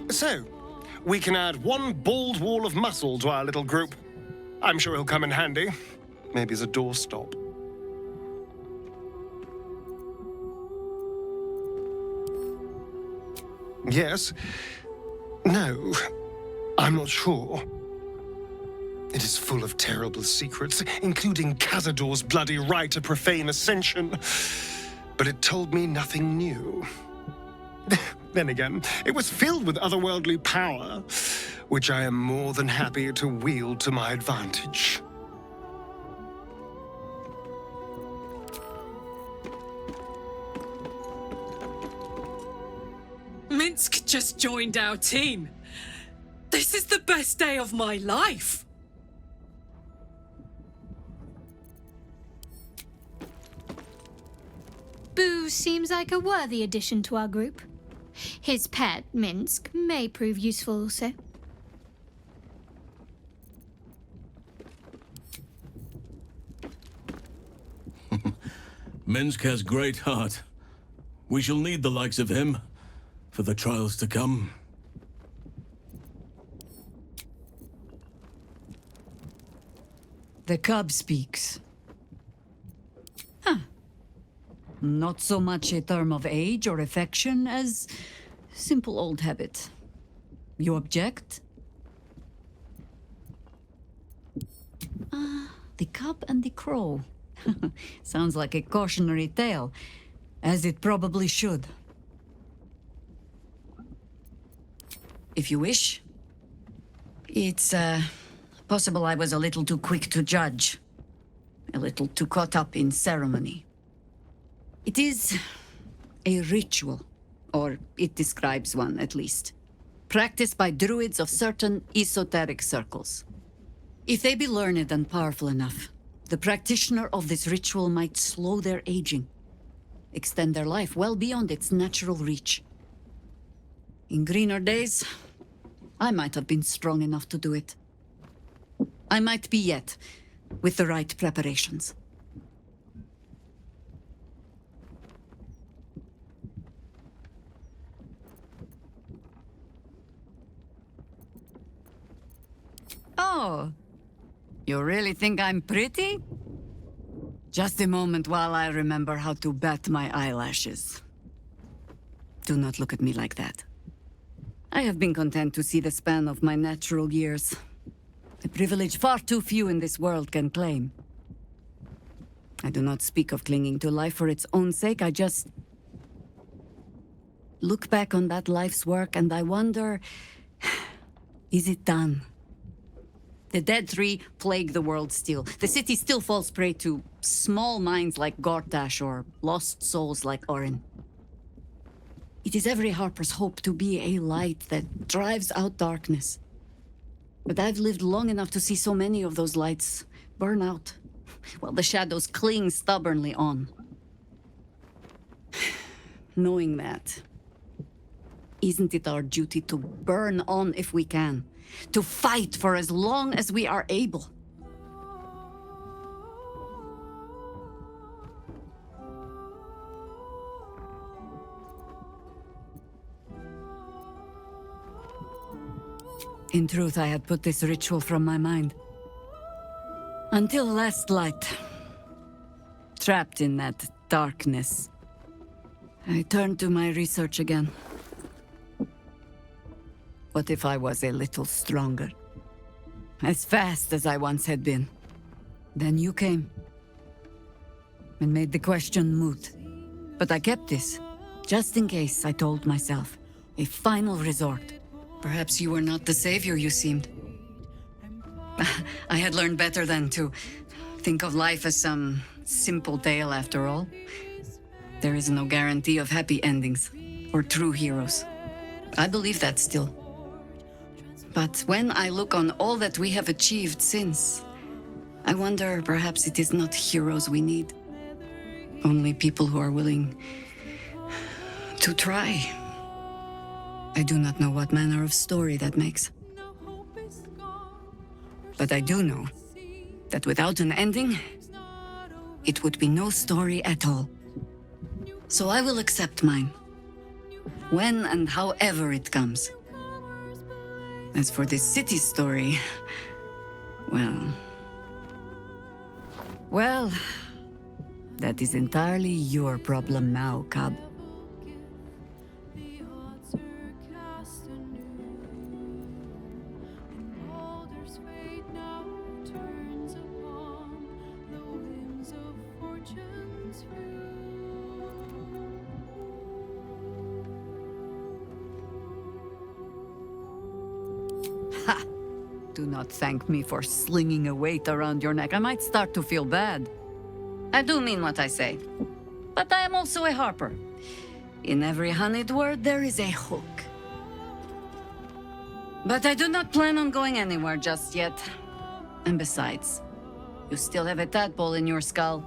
So, we can add one bald wall of muscle to our little group. I'm sure he'll come in handy. Maybe as a doorstop. Yes. No. I'm not sure. It is full of terrible secrets, including Cazador's bloody right to profane ascension. But it told me nothing new. Then again, it was filled with otherworldly power, which I am more than happy to wield to my advantage. Minsk just joined our team. This is the best day of my life. Boo seems like a worthy addition to our group. His pet, Minsk, may prove useful also. Minsk has great heart. We shall need the likes of him for the trials to come. The cub speaks. Huh. Not so much a term of age or affection as simple old habit. You object? The cub and the crow. Sounds like a cautionary tale, as it probably should. If you wish. It's, possible I was a little too quick to judge. A little too caught up in ceremony. It is a ritual, or it describes one at least, practiced by druids of certain esoteric circles. If they be learned and powerful enough, the practitioner of this ritual might slow their aging, extend their life well beyond its natural reach. In greener days, I might have been strong enough to do it. I might be yet, with the right preparations. Oh, you really think I'm pretty? Just a moment while I remember how to bat my eyelashes. Do not look at me like that. I have been content to see the span of my natural years. A privilege far too few in this world can claim. I do not speak of clinging to life for its own sake, I just look back on that life's work and I wonder, is it done? The dead three plague the world still. The city still falls prey to small minds like Gortash or lost souls like Orin. It is every Harper's hope to be a light that drives out darkness. But I've lived long enough to see so many of those lights burn out, while the shadows cling stubbornly on. Knowing that, isn't it our duty to burn on if we can? To fight for as long as we are able? In truth, I had put this ritual from my mind. Until last light. Trapped in that darkness. I turned to my research again. What if I was a little stronger? As fast as I once had been. Then you came. And made the question moot. But I kept this. Just in case, I told myself. A final resort. Perhaps you were not the savior you seemed. I had learned better than to think of life as some simple tale after all. There is no guarantee of happy endings, or true heroes. I believe that still. But when I look on all that we have achieved since, I wonder perhaps it is not heroes we need. Only people who are willing to try. I do not know what manner of story that makes. But I do know that without an ending, it would be no story at all. So I will accept mine. When and however it comes. As for this city story, well, that is entirely your problem now, Cub. Ha! Do not thank me for slinging a weight around your neck. I might start to feel bad. I do mean what I say. But I am also a harper. In every honeyed word, there is a hook. But I do not plan on going anywhere just yet. And besides, you still have a tadpole in your skull.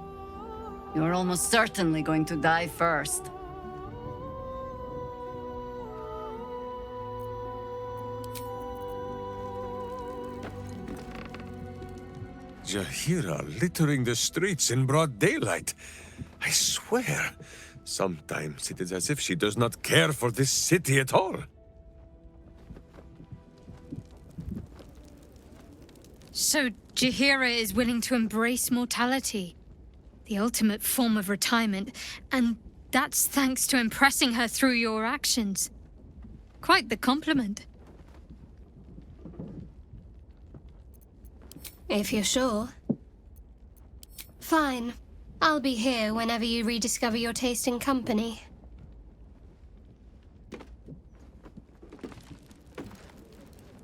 You are almost certainly going to die first. Jaheira littering the streets in broad daylight. I swear, sometimes it is as if she does not care for this city at all. So Jaheira is willing to embrace mortality, the ultimate form of retirement, and that's thanks to impressing her through your actions. Quite the compliment. If you're sure. Fine. I'll be here whenever you rediscover your taste in company.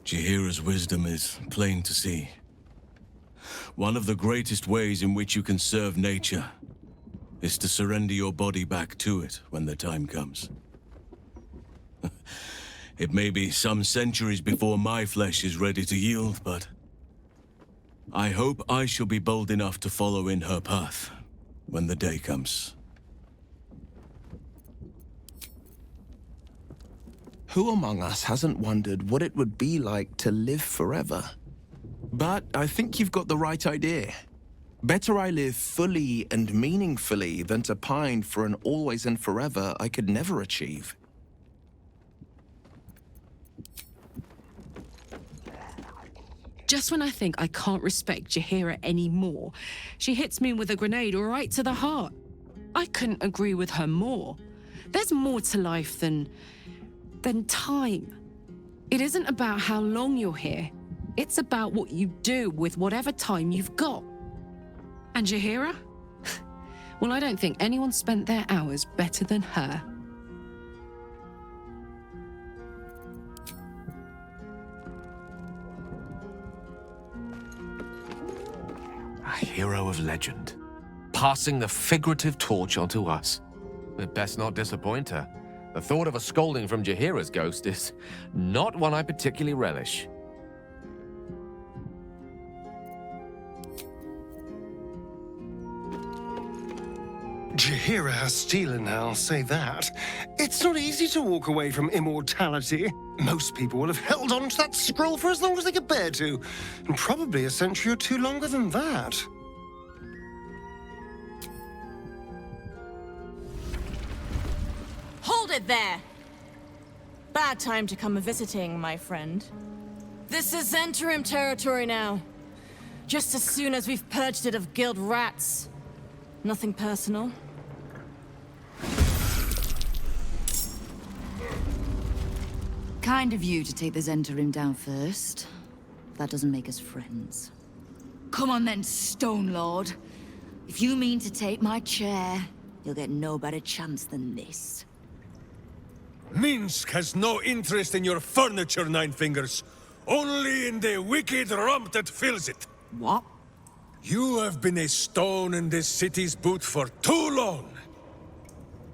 Jaheira's wisdom is plain to see. One of the greatest ways in which you can serve nature is to surrender your body back to it when the time comes. It may be some centuries before my flesh is ready to yield, but I hope I shall be bold enough to follow in her path when the day comes. Who among us hasn't wondered what it would be like to live forever? But I think you've got the right idea. Better I live fully and meaningfully than to pine for an always and forever I could never achieve. Just when I think I can't respect Jaheira anymore, she hits me with a grenade right to the heart. I couldn't agree with her more. There's more to life than time. It isn't about how long you're here. It's about what you do with whatever time you've got. And Jaheira? Well, I don't think anyone spent their hours better than her. A hero of legend, passing the figurative torch onto us. We'd best not disappoint her. The thought of a scolding from Jaheira's ghost is not one I particularly relish. Jaheira has steel in her, I'll say that. It's not easy to walk away from immortality. Most people will have held on to that scroll for as long as they could bear to, and probably a century or two longer than that. Hold it there! Bad time to come a-visiting, my friend. This is interim territory now. Just as soon as we've purged it of guild rats. Nothing personal. Kind of you to take the Zentarim down first. That doesn't make us friends. Come on then, Stone Lord. If you mean to take my chair, you'll get no better chance than this. Minsk has no interest in your furniture, Nine Fingers. Only in the wicked rump that fills it. What? You have been a stone in this city's boot for too long.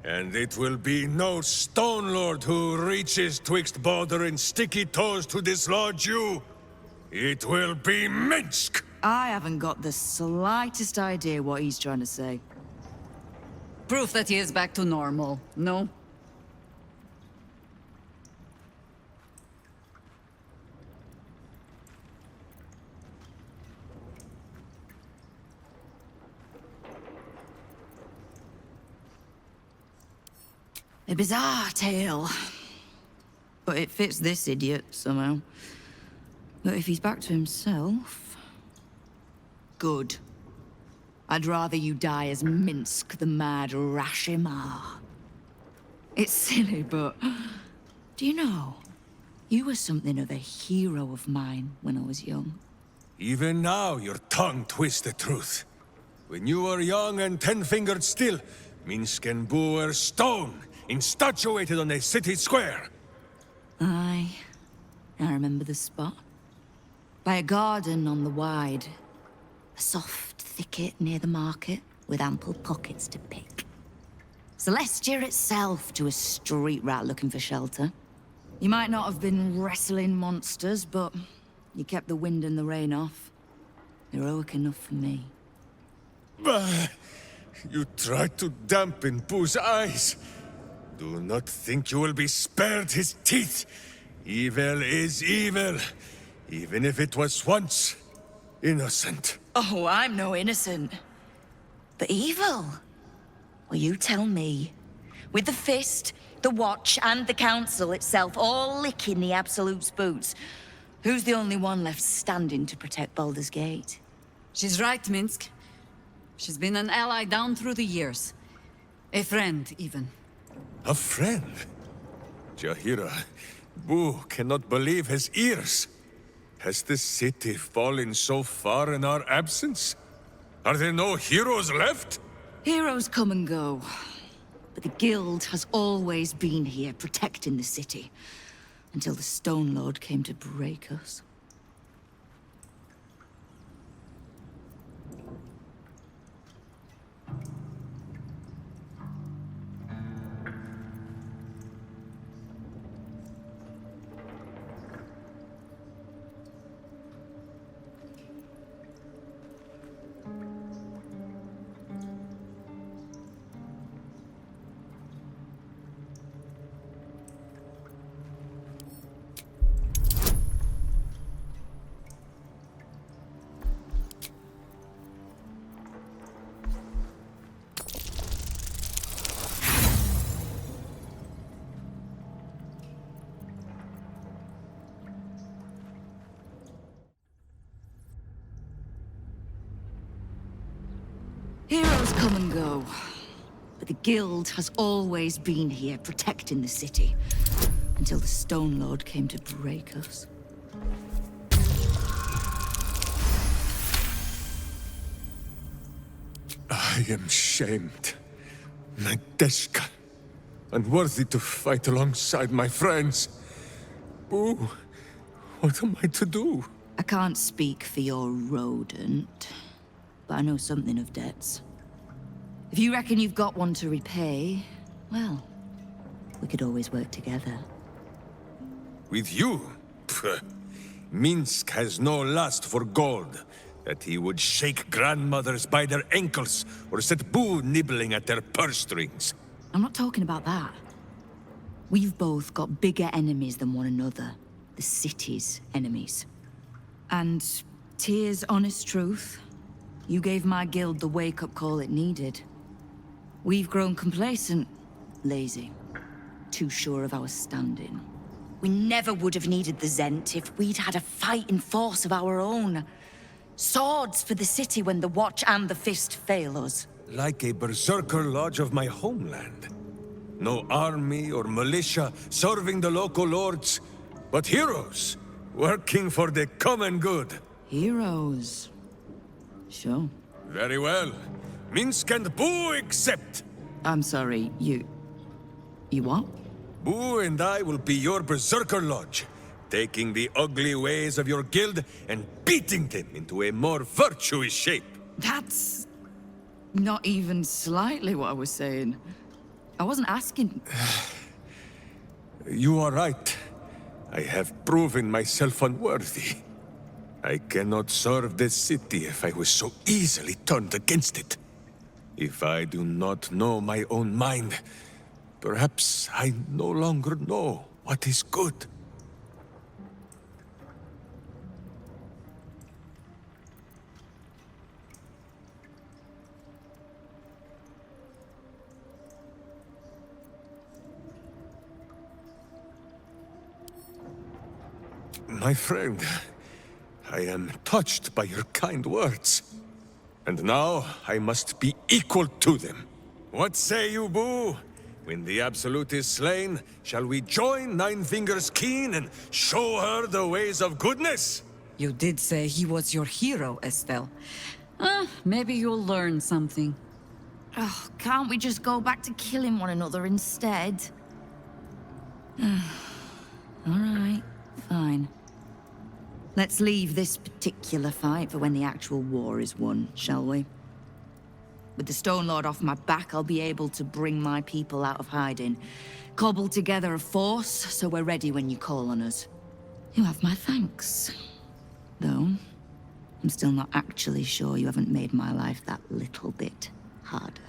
And it will be no Stone Lord who reaches twixt Baldur and sticky toes to dislodge you. It will be Minsk! I haven't got the slightest idea what he's trying to say. Proof that he is back to normal, no? A bizarre tale. But it fits this idiot, somehow. But if he's back to himself... Good. I'd rather you die as Minsk the Mad Rashimar. It's silly, but... Do you know? You were something of a hero of mine when I was young. Even now, your tongue twists the truth. When you were young and 10-fingered still, Minsk and Boo were stone, instatuated on a city square. Aye. I remember the spot. By a garden on the Wide. A soft thicket near the market, with ample pockets to pick. Celestia itself to a street rat looking for shelter. You might not have been wrestling monsters, but you kept the wind and the rain off. Heroic enough for me. Bah! You tried to dampen Boo's eyes. Do not think you will be spared his teeth. Evil is evil, even if it was once innocent. Oh, I'm no innocent. But evil? Well, you tell me. With the Fist, the Watch, and the Council itself all licking the Absolute's boots, who's the only one left standing to protect Baldur's Gate? She's right, Minsk. She's been an ally down through the years. A friend, even. A friend? Jaheira, Boo cannot believe his ears. Has the city fallen so far in our absence? Are there no heroes left? Heroes come and go. But the Guild has always been here, protecting the city. Until the Stone Lord came to break us. Heroes come and go. But the Guild has always been here, protecting the city. Until the Stone Lord came to break us. I am shamed. Nadeshka. Unworthy to fight alongside my friends. Boo, what am I to do? I can't speak for your rodent, but I know something of debts. If you reckon you've got one to repay, well, we could always work together. With you? Pfft. Minsk has no lust for gold, that he would shake grandmothers by their ankles or set Boo nibbling at their purse strings. I'm not talking about that. We've both got bigger enemies than one another. The city's enemies. And, Tyr's honest truth, you gave my guild the wake-up call it needed. We've grown complacent, lazy, too sure of our standing. We never would have needed the Zent if we'd had a fighting force of our own. Swords for the city when the Watch and the Fist fail us. Like a berserker lodge of my homeland. No army or militia serving the local lords, but heroes working for the common good. Heroes. Sure. Very well. Minsk and Boo accept. I'm sorry, you what? Boo and I will be your berserker lodge, taking the ugly ways of your guild and beating them into a more virtuous shape. That's not even slightly what I was saying. I wasn't asking. You are right. I have proven myself unworthy. I cannot serve this city if I was so easily turned against it. If I do not know my own mind, perhaps I no longer know what is good. My friend, I am touched by your kind words. And now I must be equal to them. What say you, Boo? When the Absolute is slain, shall we join Nine Fingers Keen and show her the ways of goodness? You did say he was your hero, Estelle. Maybe you'll learn something. Oh, can't we just go back to killing one another instead? All right, fine. Let's leave this particular fight for when the actual war is won, shall we? With the Stone Lord off my back, I'll be able to bring my people out of hiding. Cobble together a force, so we're ready when you call on us. You have my thanks. Though, I'm still not actually sure you haven't made my life that little bit harder.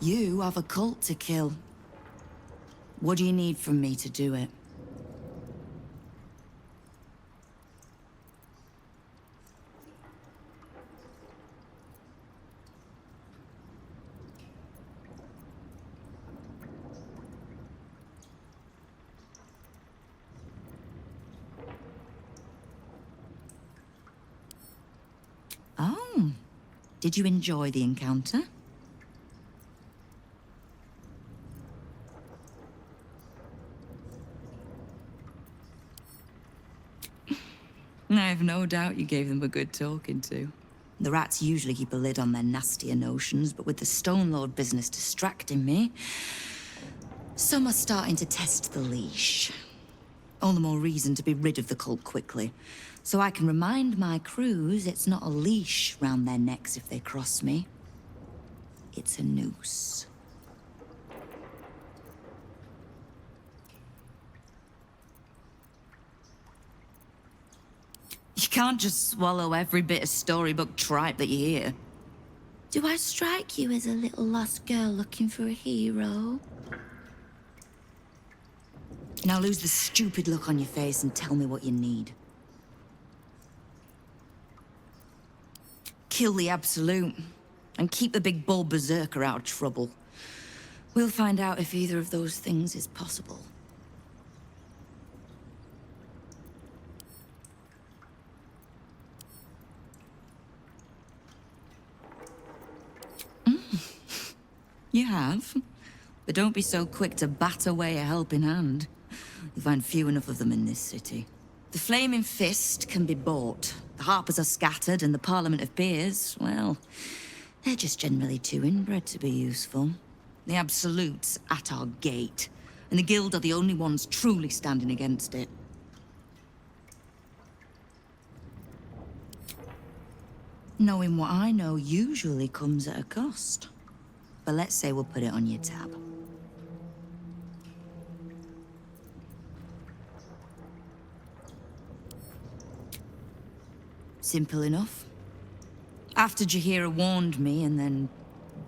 You have a cult to kill. What do you need from me to do it? Oh, did you enjoy the encounter? I have no doubt you gave them a good talking to. The rats usually keep a lid on their nastier notions, but with the Stone Lord business distracting me, some are starting to test the leash. All the more reason to be rid of the cult quickly, so I can remind my crews it's not a leash round their necks if they cross me. It's a noose. You can't just swallow every bit of storybook tripe that you hear. Do I strike you as a little lost girl looking for a hero? Now lose the stupid look on your face and tell me what you need. Kill the Absolute, and keep the big bull berserker out of trouble. We'll find out if either of those things is possible. You have. But don't be so quick to bat away a helping hand. You'll find few enough of them in this city. The Flaming Fist can be bought. The Harpers are scattered, and the Parliament of Peers, well, they're just generally too inbred to be useful. The Absolute's at our gate, and the Guild are the only ones truly standing against it. Knowing what I know usually comes at a cost. But let's say we'll put it on your tab. Simple enough. After Jaheira warned me and then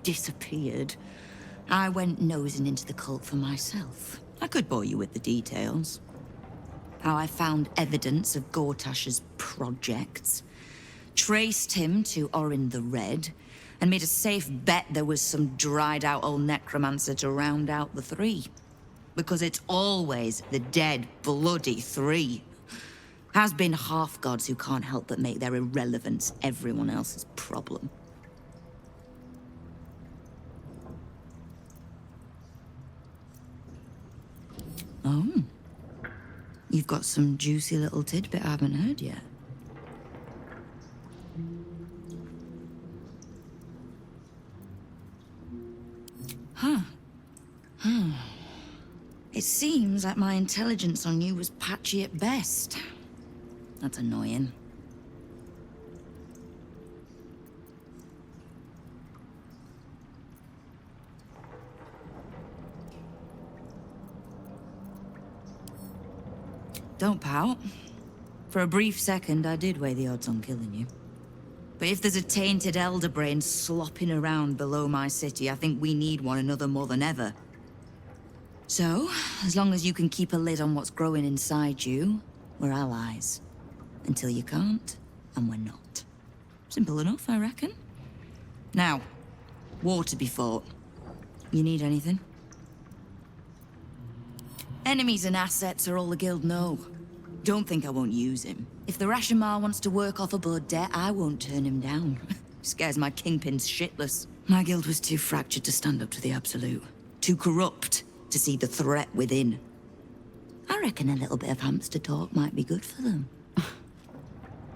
disappeared, I went nosing into the cult for myself. I could bore you with the details. How I found evidence of Gortash's projects, traced him to Orin the Red, and made a safe bet there was some dried-out old necromancer to round out the three. Because it's always the dead, bloody three. Has been half-gods who can't help but make their irrelevance everyone else's problem. Oh. You've got some juicy little tidbit I haven't heard yet. It seems like my intelligence on you was patchy at best. That's annoying. Don't pout. For a brief second, I did weigh the odds on killing you. But if there's a tainted elder brain slopping around below my city, I think we need one another more than ever. So, as long as you can keep a lid on what's growing inside you, we're allies. Until you can't, and we're not. Simple enough, I reckon. Now, war to be fought. You need anything? Enemies and assets are all the guild know. Don't think I won't use him. If the Rashomar wants to work off a blood debt, I won't turn him down. Scares my kingpins shitless. My guild was too fractured to stand up to the Absolute. Too corrupt to see the threat within. I reckon a little bit of hamster talk might be good for them.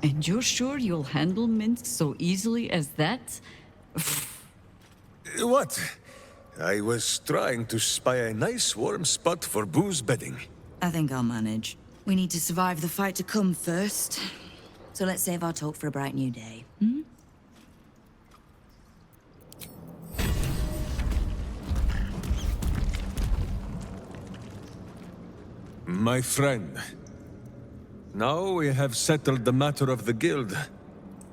And you're sure you'll handle Minsk so easily as that? What? I was trying to spy a nice warm spot for Boo's bedding. I think I'll manage. We need to survive the fight to come first. So let's save our talk for a bright new day. Hmm? My friend, now we have settled the matter of the guild.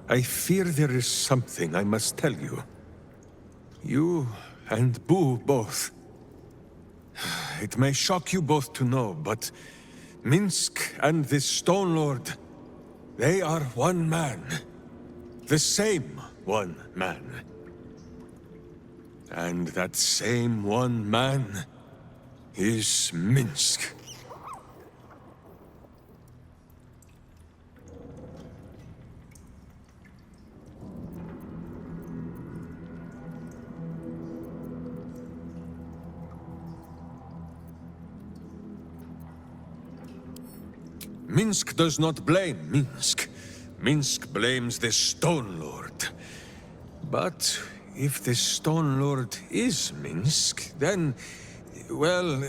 I fear there is something I must tell you. You and Boo both. It may shock you both to know, but Minsk and this Stone Lord, they are one man. The same one man. And that same one man is Minsk. Minsk does not blame Minsk. Minsk blames the Stone Lord. But if the Stone Lord is Minsk, then, well,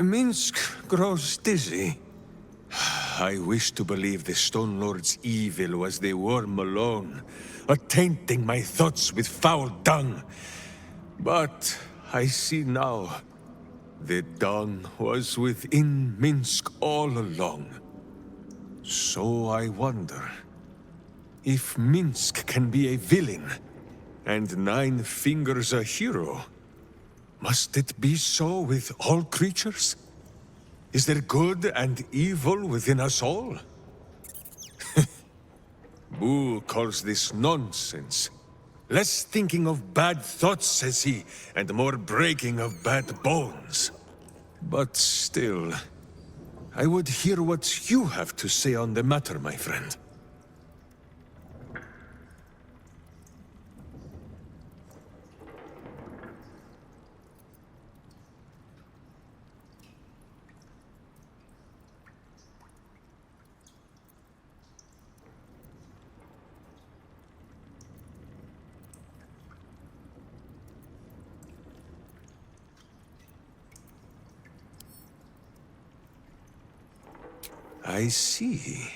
Minsk grows dizzy. I wish to believe the Stone Lord's evil was the worm alone, attainting my thoughts with foul dung. But I see now. The dung was within Minsk all along. So I wonder, if Minsk can be a villain, and Nine Fingers a hero, must it be so with all creatures? Is there good and evil within us all? Boo calls this nonsense. Less thinking of bad thoughts, says he, and more breaking of bad bones. But still, I would hear what you have to say on the matter, my friend. I see.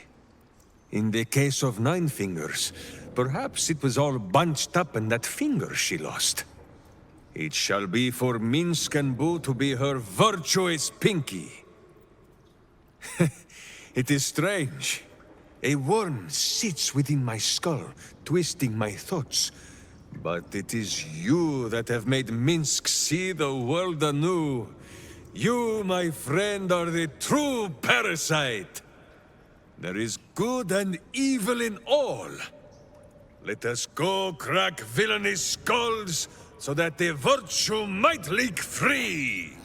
In the case of Nine Fingers, perhaps it was all bunched up in that finger she lost. It shall be for Minsk and Boo to be her virtuous pinky. It is strange. A worm sits within my skull, twisting my thoughts. But it is you that have made Minsk see the world anew. You, my friend, are the true parasite. There is good and evil in all. Let us go crack villainous skulls, so that the virtue might leak free.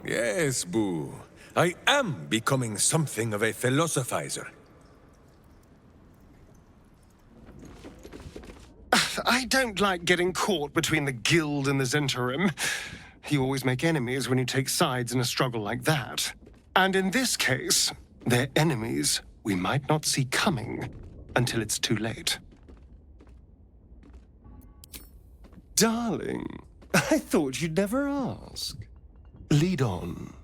Yes, Boo. I am becoming something of a philosophizer. I don't like getting caught between the guild and the Zhentarim. You always make enemies when you take sides in a struggle like that. And in this case, they're enemies we might not see coming until it's too late. Darling, I thought you'd never ask. Lead on.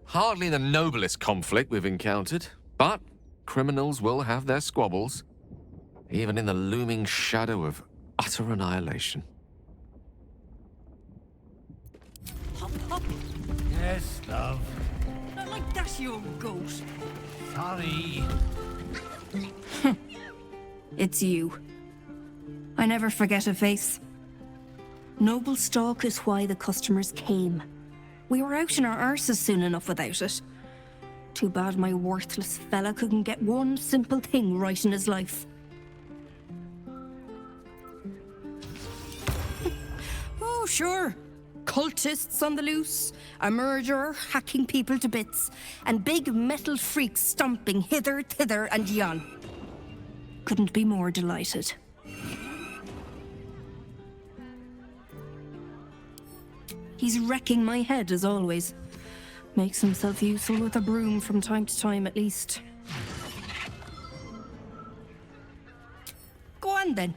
Hardly the noblest conflict we've encountered, but criminals will have their squabbles, even in the looming shadow of utter annihilation. Hop, hop. Yes, love. Not like that's your ghost. Sorry. It's you. I never forget a face. Noble stock is why the customers came. We were out in our arses soon enough without it. Too bad my worthless fella couldn't get one simple thing right in his life. Oh, sure. Cultists on the loose, a murderer hacking people to bits, and big metal freaks stomping hither, thither, and yon. Couldn't be more delighted. He's wrecking my head, as always. Makes himself useful with a broom from time to time, at least. Go on, then.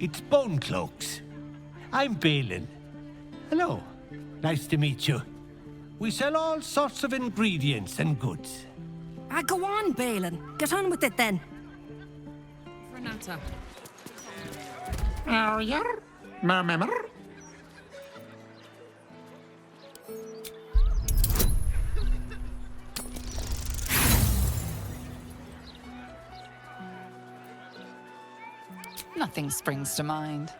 It's Bone Cloaks. I'm Balin. Hello. Nice to meet you. We sell all sorts of ingredients and goods. Go on, Balin. Get on with it, then. Renata. Nothing springs to mind.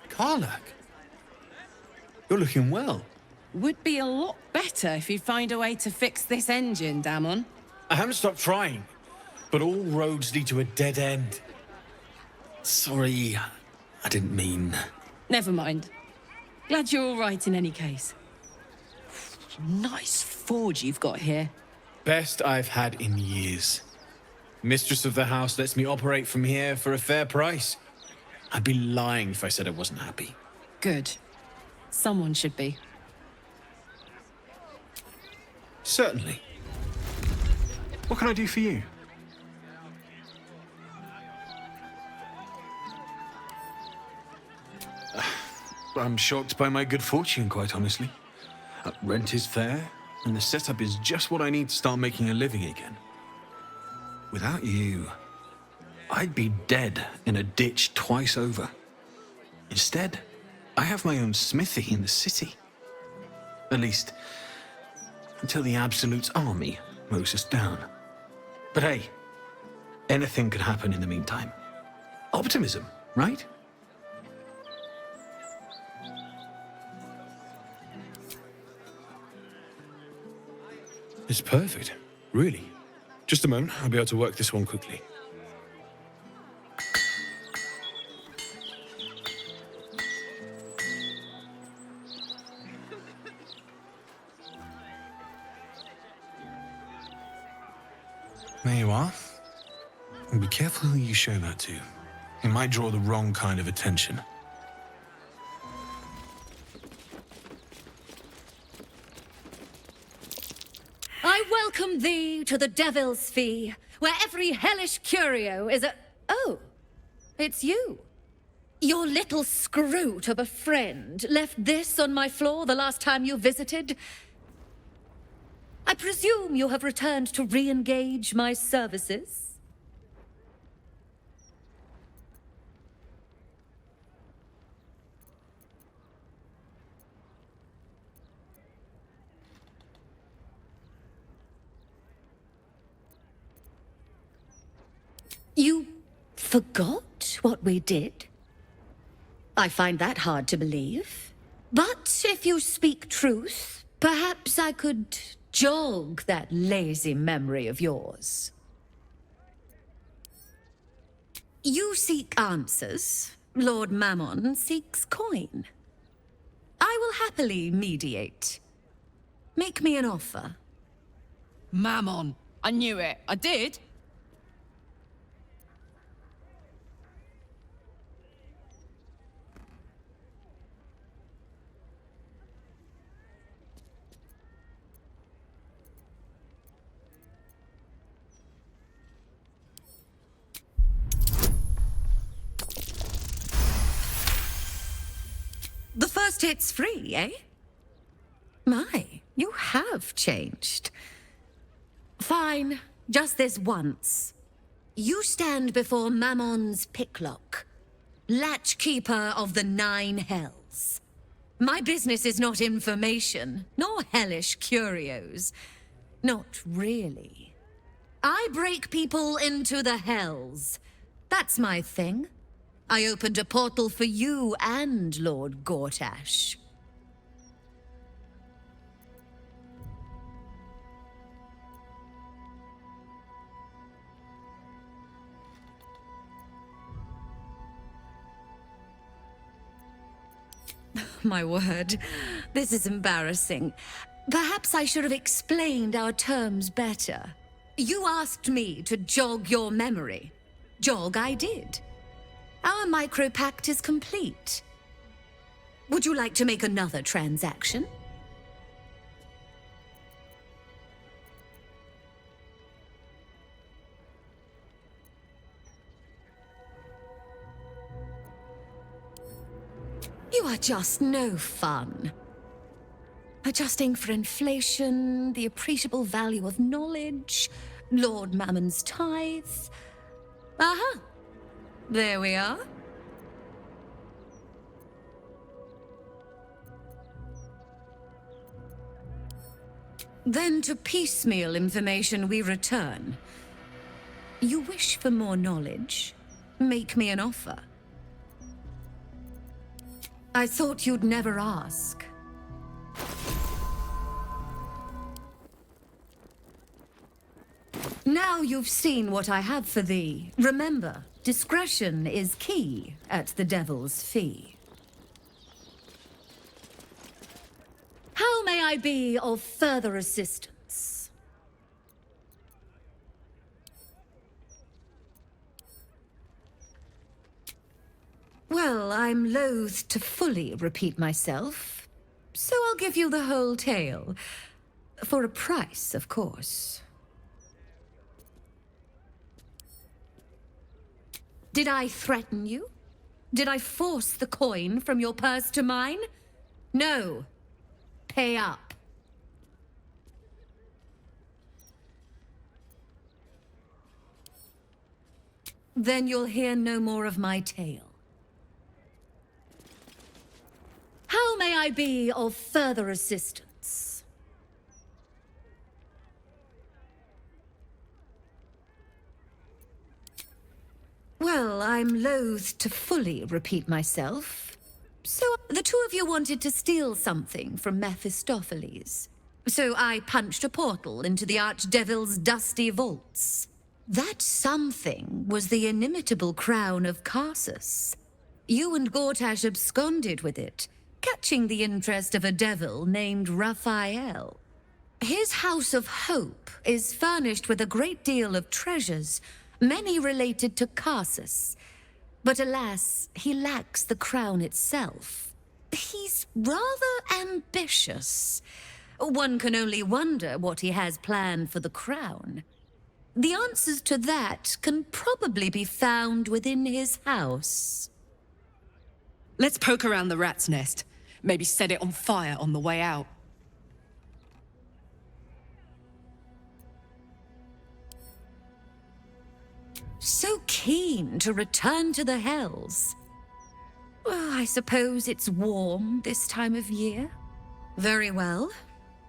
Karlak, you're looking well. Would be a lot better if you'd find a way to fix this engine, Damon. I haven't stopped trying, but all roads lead to a dead end. Sorry, I didn't mean... Never mind. Glad you're all right in any case. Nice forge you've got here. Best I've had in years. Mistress of the house lets me operate from here for a fair price. I'd be lying if I said I wasn't happy. Good. Someone should be. Certainly. What can I do for you? I'm shocked by my good fortune, quite honestly. Rent is fair, and the setup is just what I need to start making a living again. Without you, I'd be dead in a ditch twice over. Instead, I have my own smithy in the city. At least, until the Absolute's army mows us down. But hey, anything could happen in the meantime. Optimism, right? It's perfect, really. Just a moment, I'll be able to work this one quickly. There you are. And be careful who you show that to. It might draw the wrong kind of attention. I welcome thee to the Devil's Fee, where every hellish curio is a... Oh, it's you. Your little scroot of a friend left this on my floor the last time you visited. I presume you have returned to re-engage my services? You forgot what we did? I find that hard to believe. But if you speak truth, perhaps I could jog that lazy memory of yours. You seek answers. Lord Mammon seeks coin. I will happily mediate. Make me an offer. Mammon. I knew it. I did. The first hit's free, eh? My, you have changed. Fine, just this once. You stand before Mammon's picklock, latchkeeper of the 9 hells. My business is not information, nor hellish curios. Not really. I break people into the hells. That's my thing. I opened a portal for you and Lord Gortash. my word. This is embarrassing. Perhaps I should have explained our terms better. You asked me to jog your memory. Jog I did. Our micropact is complete. Would you like to make another transaction? You are just no fun. Adjusting for inflation, the appreciable value of knowledge, Lord Mammon's tithe. Aha! There we are. Then to piecemeal information we return. You wish for more knowledge? Make me an offer. I thought you'd never ask. Now you've seen what I have for thee. Remember, discretion is key at the Devil's Fee. How may I be of further assistance? Well, I'm loath to fully repeat myself, so I'll give you the whole tale. For a price, of course. Did I threaten you? Did I force the coin from your purse to mine? No. Pay up. Then you'll hear no more of my tale. How may I be of further assistance? Well, I'm loath to fully repeat myself. So the two of you wanted to steal something from Mephistopheles. So I punched a portal into the Archdevil's dusty vaults. That something was the inimitable crown of Carsus. You and Gortash absconded with it, catching the interest of a devil named Raphael. His House of Hope is furnished with a great deal of treasures, many related to Carsus. But alas, he lacks the crown itself. He's rather ambitious. One can only wonder what he has planned for the crown. The answers to that can probably be found within his house. Let's poke around the rat's nest. Maybe set it on fire on the way out. So keen to return to the Hells. Well, I suppose it's warm this time of year. Very well.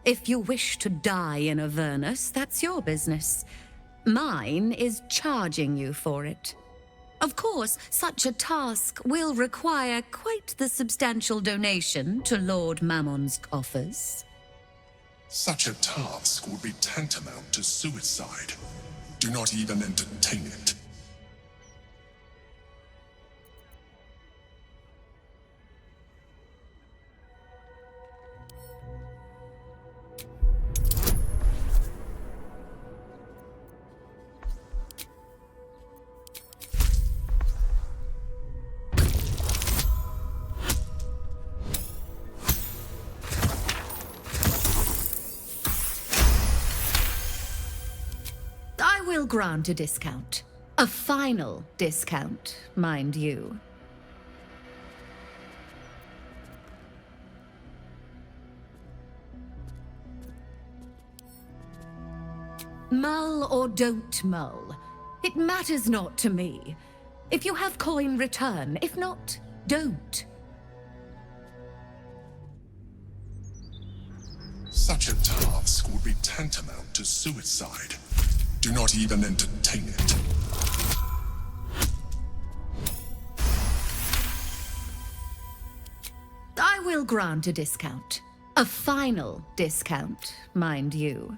If you wish to die in Avernus, that's your business. Mine is charging you for it. Of course, such a task will require quite the substantial donation to Lord Mammon's coffers. Such a task would be tantamount to suicide. Do not even entertain it. I will grant a discount. A final discount, mind you. Mull or don't mull, it matters not to me. If you have coin, return. If not, don't. Such a task would be tantamount to suicide. Do not even entertain it. I will grant a discount. A final discount, mind you.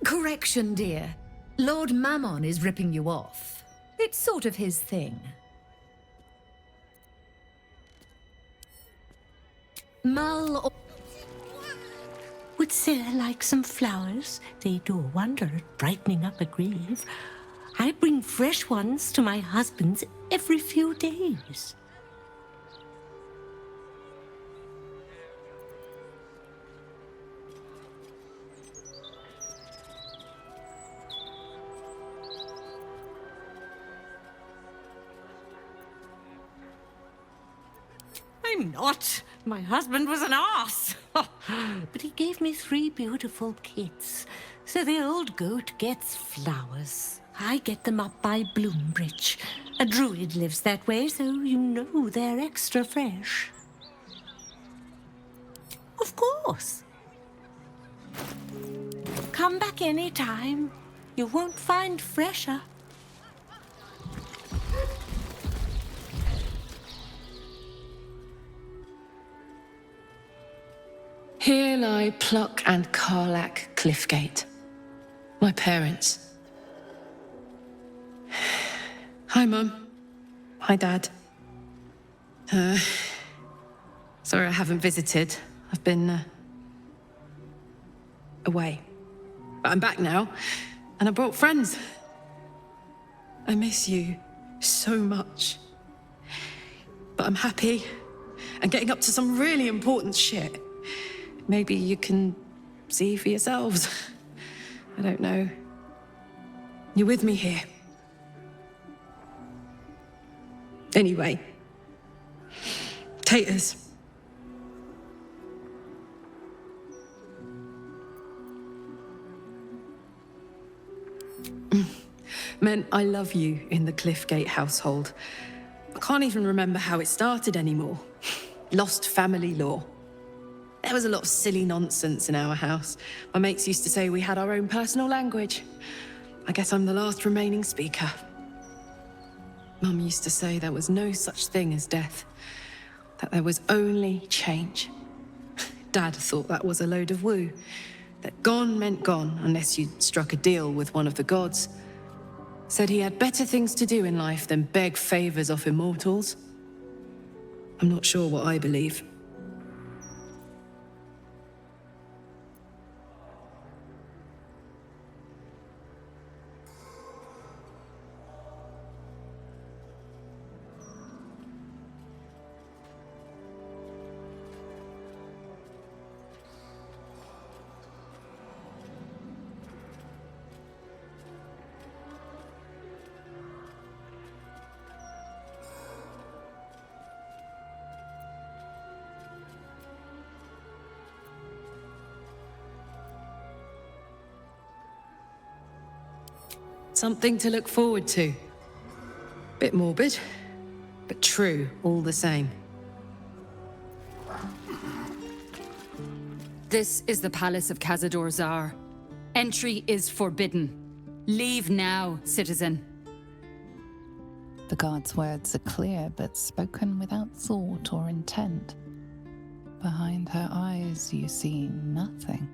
Correction, dear. Lord Mammon is ripping you off. It's sort of his thing. mull or... Would Sarah like some flowers? They do a wonder at brightening up a grave. I bring fresh ones to my husband's every few days. I'm not. My husband was an arse. But he gave me 3 beautiful kits. So the old goat gets flowers. I get them up by Bloombridge. A druid lives that way, so you know they're extra fresh. Of course. Come back any time. You won't find fresher. Here lie Pluck and Karlach Cliffgate. My parents. Hi, Mum. Hi, Dad. Sorry I haven't visited. I've been, away. But I'm back now, and I brought friends. I miss you so much. But I'm happy and getting up to some really important shit. Maybe you can see for yourselves. I don't know. You're with me here. Anyway. Taters. Meant I love you in the Cliffgate household. I can't even remember how it started anymore. Lost family law. There was a lot of silly nonsense in our house. My mates used to say we had our own personal language. I guess I'm the last remaining speaker. Mum used to say there was no such thing as death, that there was only change. Dad thought that was a load of woo, that gone meant gone unless you'd struck a deal with one of the gods. Said he had better things to do in life than beg favors off immortals. I'm not sure what I believe. Something to look forward to. Bit morbid, but true all the same. This is the Palace of Cazador Szarr. Entry is forbidden. Leave now, citizen. The guard's words are clear, but spoken without thought or intent. Behind her eyes, you see nothing.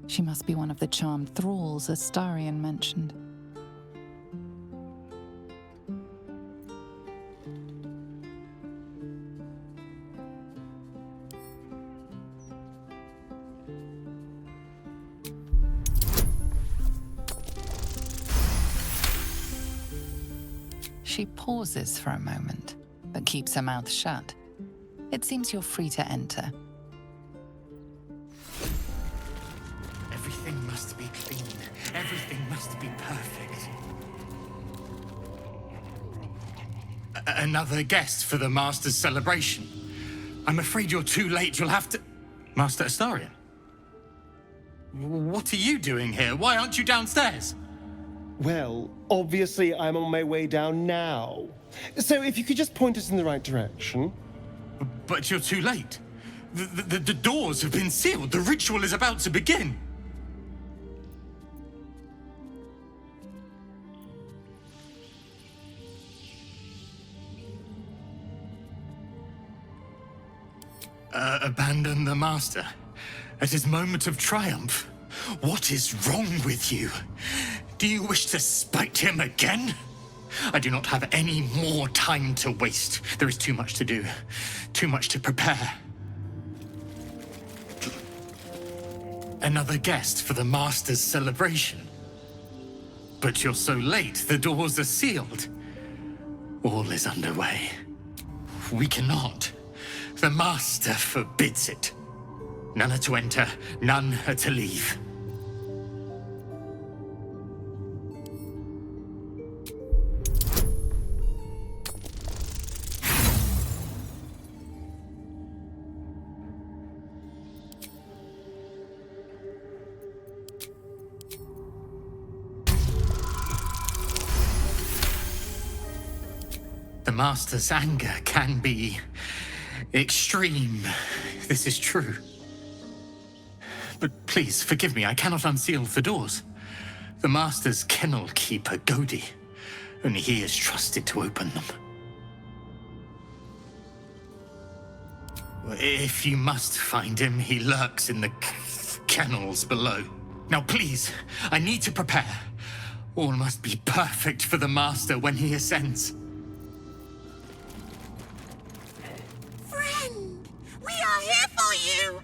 She must be one of the charmed thralls Astarion mentioned. She pauses for a moment, but keeps her mouth shut. It seems you're free to enter. Everything must be clean. Everything must be perfect. Another guest for the Master's celebration. I'm afraid you're too late. You'll have to... Master Astarion? What are you doing here? Why aren't you downstairs? Well, obviously I'm on my way down now. So if you could just point us in the right direction. But you're too late. The doors have been sealed. The ritual is about to begin. Abandon the Master at his moment of triumph. What is wrong with you? Do you wish to spite him again? I do not have any more time to waste. There is too much to do, too much to prepare. Another guest for the Master's celebration. But you're so late, the doors are sealed. All is underway. We cannot. The Master forbids it. None are to enter, none are to leave. The Master's anger can be extreme. This is true. But please, forgive me, I cannot unseal the doors. The Master's kennel keeper, Godi. Only he is trusted to open them. If you must find him, he lurks in the kennels below. Now please, I need to prepare. All must be perfect for the Master when he ascends. We are here for you!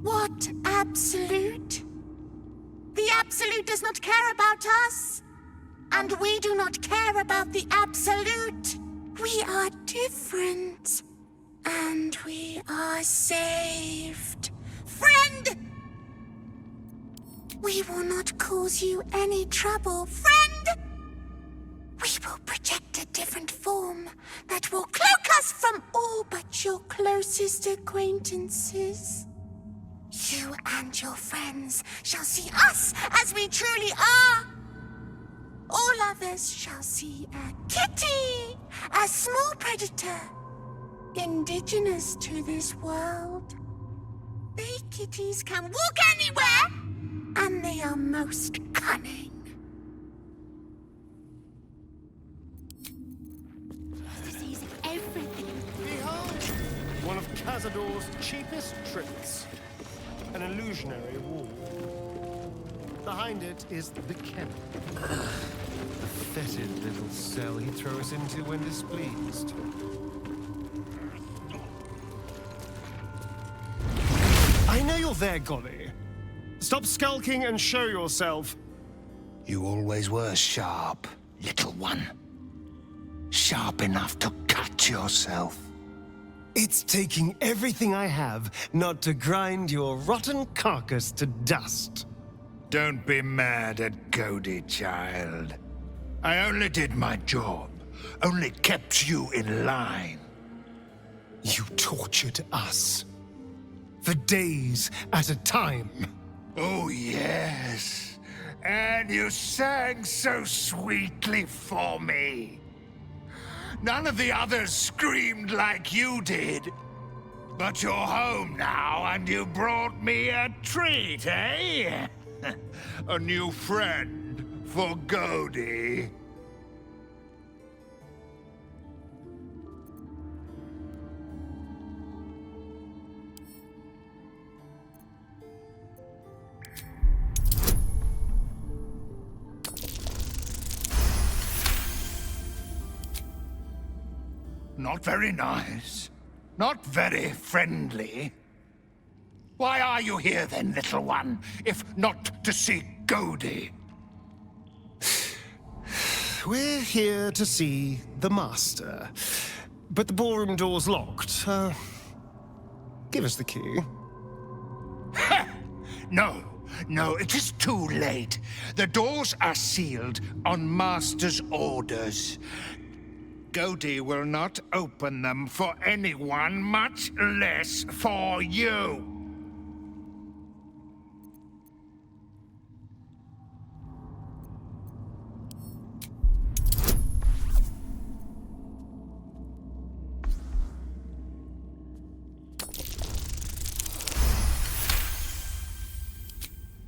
What Absolute? The Absolute does not care about us. And we do not care about the Absolute. We are different. And we are saved. Friend! We will not cause you any trouble, friend! We will project a different form that will cloak us from all but your closest acquaintances. You and your friends shall see us as we truly are. All others shall see a kitty, a small predator, indigenous to this world. They kitties can walk anywhere! And they are most cunning. Disease everything. Behold! One of Cazador's cheapest tricks. An illusionary wall. Behind it is the kennel. A fetid little cell he throws into when displeased. I know you're there, Golly. Stop skulking and show yourself. You always were sharp, little one. Sharp enough to cut yourself. It's taking everything I have not to grind your rotten carcass to dust. Don't be mad at Godi, child. I only did my job. Only kept you in line. You tortured us. For days at a time. Oh, yes. And you sang so sweetly for me. None of the others screamed like you did. But you're home now, and you brought me a treat, eh? A new friend for Godi. Not very nice. Not very friendly. Why are you here then, little one, if not to see Godi? We're here to see the Master. But the ballroom door's locked. Give us the key. No, it is too late. The doors are sealed on Master's orders. Godi will not open them for anyone, much less for you.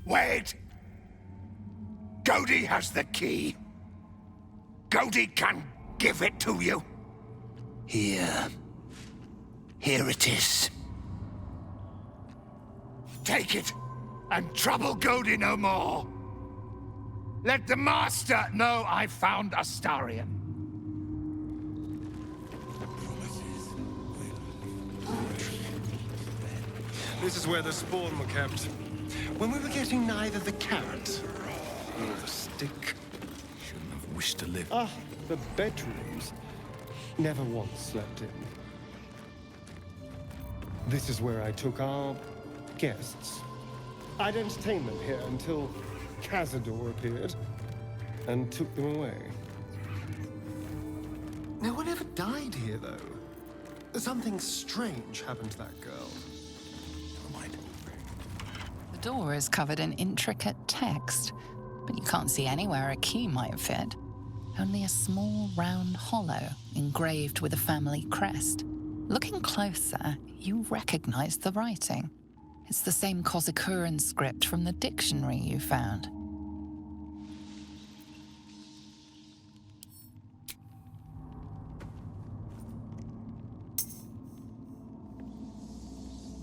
Wait! Godi has the key. Godi can give it to you. Here it is. Take it, and trouble Godi no more. Let the Master know I found Astarion. This is where the spawn were kept. When we were getting neither the carrot nor the stick. Shouldn't have wished to live. Ah, the bedrooms. Never once slept in. This is where I took our guests. I'd entertain them here until Cazador appeared and took them away. No one ever died here, though. Something strange happened to that girl. The door is covered in intricate text, but you can't see anywhere a key might fit. Only a small round hollow engraved with a family crest. Looking closer, you recognize the writing. It's the same Kozakuran script from the dictionary you found.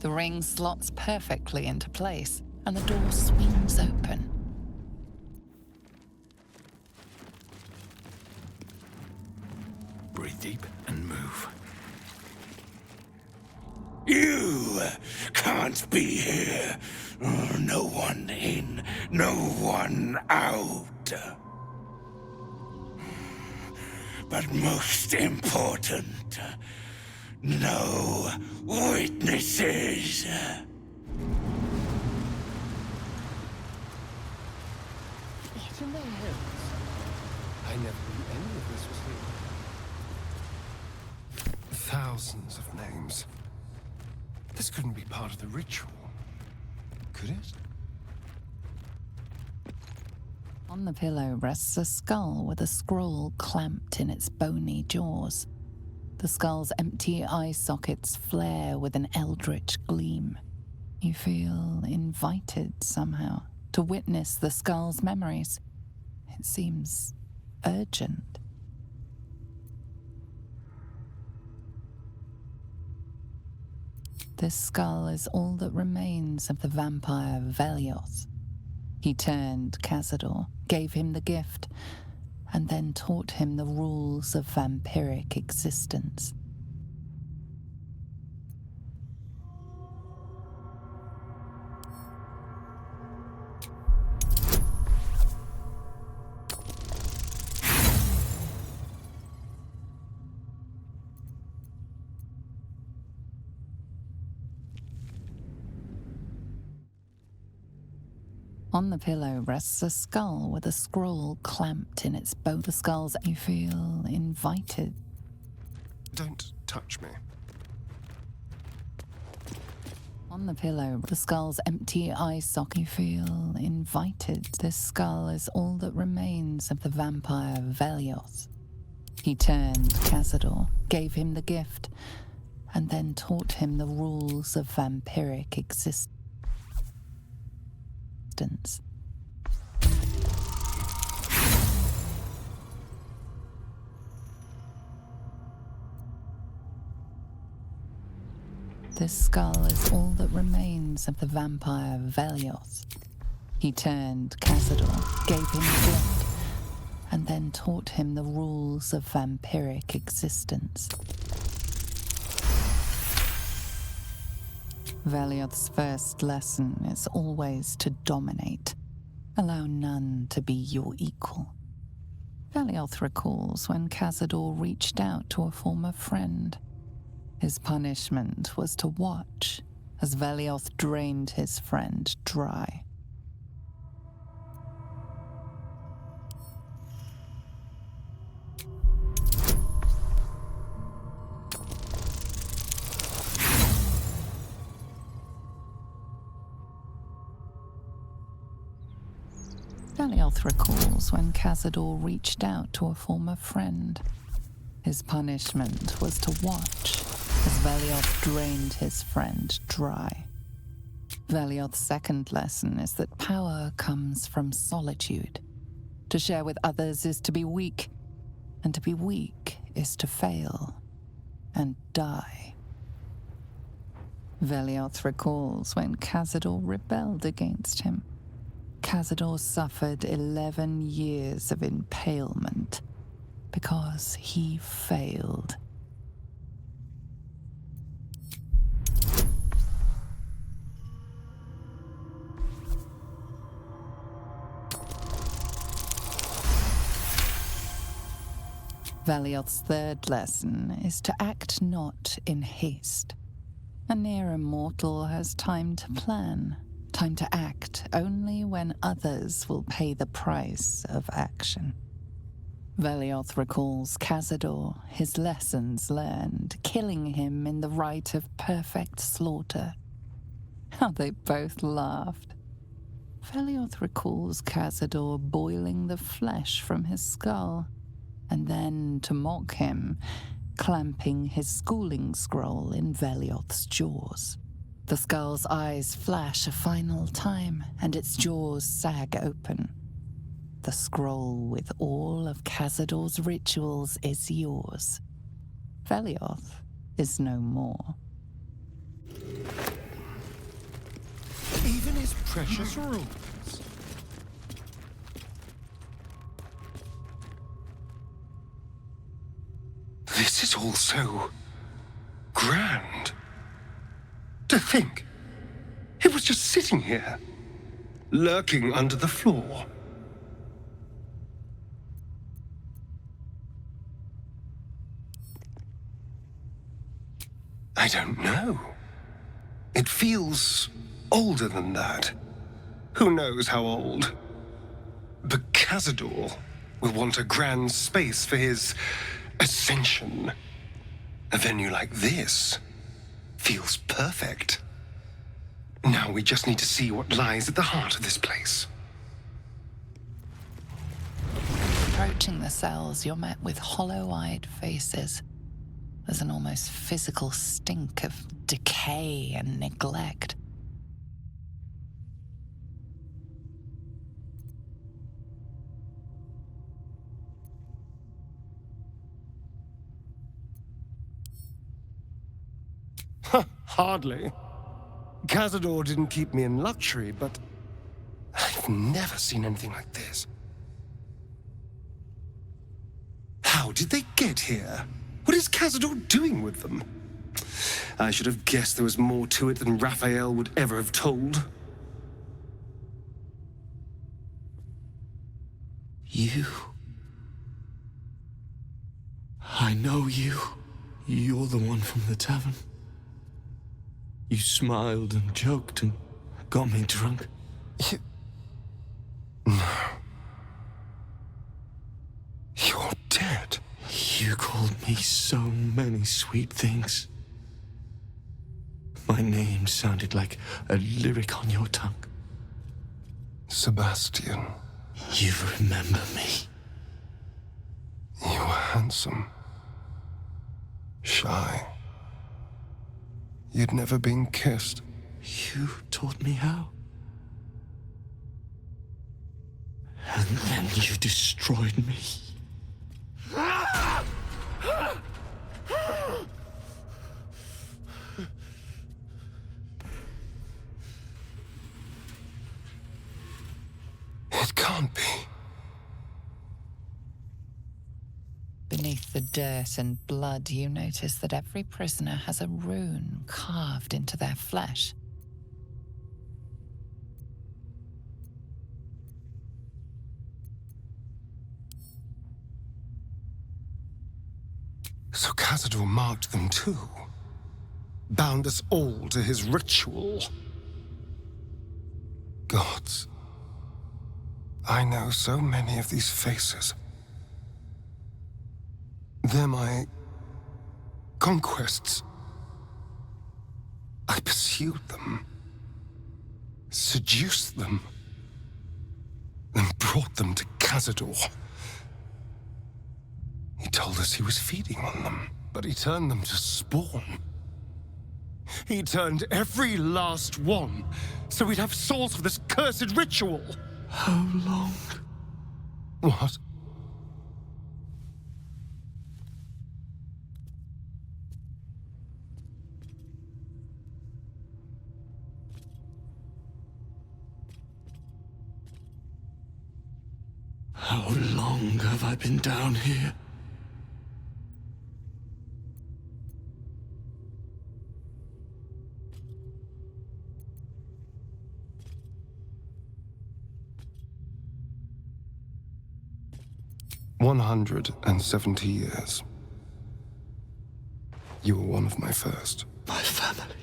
The ring slots perfectly into place, and the door swings open. Breathe deep and move. You can't be here. No one in, no one out. But most important, no witnesses. Yet in their heads, I never knew any of this was here. Thousands of names. This couldn't be part of the ritual, could it? On the pillow rests a skull with a scroll clamped in its bony jaws. The skull's empty eye sockets flare with an eldritch gleam. You feel invited somehow to witness the skull's memories. It seems urgent. This skull is all that remains of the vampire Velioth. He turned Cazador, gave him the gift, and then taught him the rules of vampiric existence. On the pillow rests a skull with a scroll clamped in its both. The skull's you feel invited. Don't touch me. On the pillow, the skull's empty eye socket. You feel invited. This skull is all that remains of the vampire Velioth. He turned Cazador, gave him the gift, and then taught him the rules of vampiric existence. This skull is all that remains of the vampire Velioth. He turned Cazador, gave him the gift, and then taught him the rules of vampiric existence. Velioth's first lesson is always to dominate. Allow none to be your equal. Velioth recalls when Cazador reached out to a former friend. His punishment was to watch as Velioth drained his friend dry. Velioth recalls when Cazador reached out to a former friend. His punishment was to watch as Velioth drained his friend dry. Velioth's second lesson is that power comes from solitude. To share with others is to be weak, and to be weak is to fail and die. Velioth recalls when Cazador rebelled against him. Cazador suffered 11 years of impalement because he failed. Velioth's third lesson is to act not in haste. A near immortal has time to plan, time to act only when others will pay the price of action. Velioth recalls Cazador, his lessons learned, killing him in the rite of perfect slaughter. How they both laughed. Velioth recalls Cazador boiling the flesh from his skull, and then, to mock him, clamping his schooling scroll in Velioth's jaws. The skull's eyes flash a final time, and its jaws sag open. The scroll with all of Cazador's rituals is yours. Velioth is no more. Even his precious rules. This is all so grand. To think, it was just sitting here, lurking under the floor. I don't know. It feels older than that. Who knows how old? But Cazador will want a grand space for his ascension. A venue like this feels perfect. Now we just need to see what lies at the heart of this place. Approaching the cells, you're met with hollow-eyed faces. There's an almost physical stink of decay and neglect. Hardly. Cazador didn't keep me in luxury, but I've never seen anything like this. How did they get here? What is Cazador doing with them? I should have guessed there was more to it than Raphael would ever have told. You. I know you. You're the one from the tavern. You smiled and joked and got me drunk. No. You're dead. You called me so many sweet things. My name sounded like a lyric on your tongue. Sebastian. You remember me. You were handsome. Shy. You'd never been kissed. You taught me how. And then you destroyed me. It can't be. Beneath the dirt and blood, you notice that every prisoner has a rune carved into their flesh. So Cazador marked them too. Bound us all to his ritual. Gods. I know so many of these faces. They're my conquests. I pursued them, seduced them, and brought them to Cazador. He told us he was feeding on them, but he turned them to spawn. He turned every last one, so we'd have souls for this cursed ritual. How long? What? How long have I been down here? "170 years. You were one of my first. My family.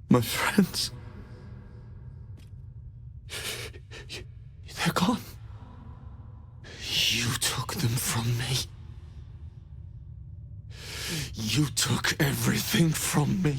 My friends. They're gone. You took them from me. You took everything from me.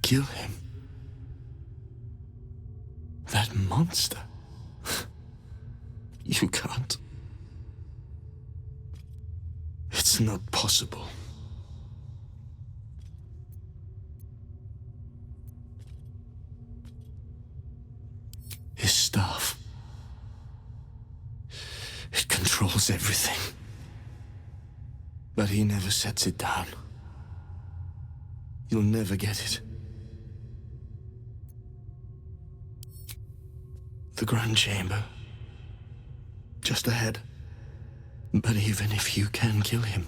Kill him. That monster. You can't. It's not possible. His staff. It controls everything. But he never sets it down. You'll never get it. The Grand Chamber. Just ahead. But even if you can kill him,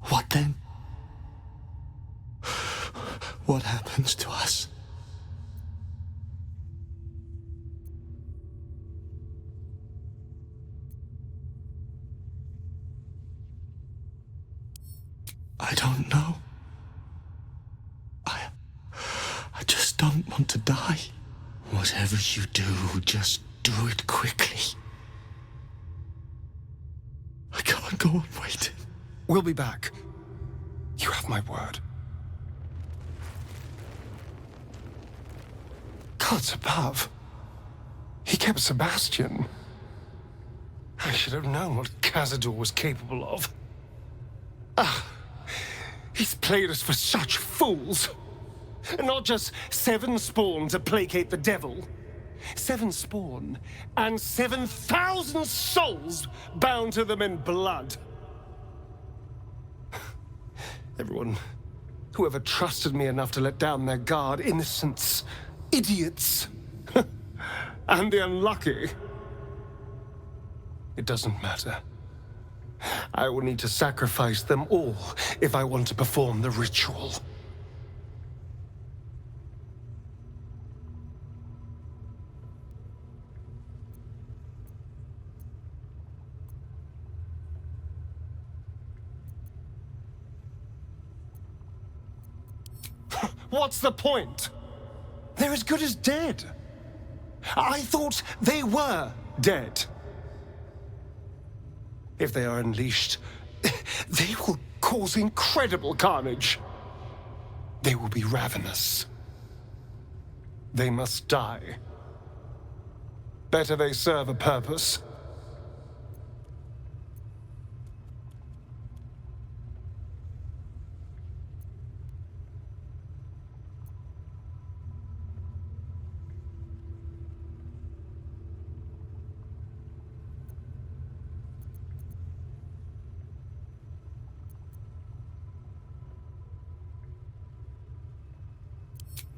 what then? What happens to us? I don't know. I just don't want to die. Whatever you do, just do it quickly. I can't go on waiting. We'll be back. You have my word. Gods above. He kept Sebastian. I should have known what Cazador was capable of. He's played us for such fools. And not just 7 spawn to placate the devil. 7 spawn and 7,000 souls bound to them in blood. Everyone, whoever trusted me enough to let down their guard, innocents, idiots, and the unlucky. It doesn't matter. I will need to sacrifice them all if I want to perform the ritual. What's the point? They're as good as dead. I thought they were dead. If they are unleashed, they will cause incredible carnage. They will be ravenous. They must die. Better they serve a purpose.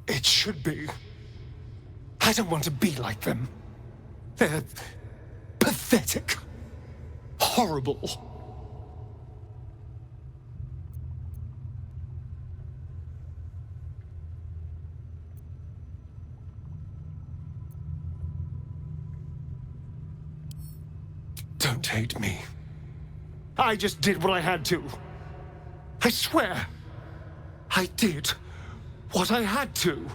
It should be. I don't want to be like them. They're pathetic. Horrible. Don't hate me. I just did what I had to. I swear. I did what I had to.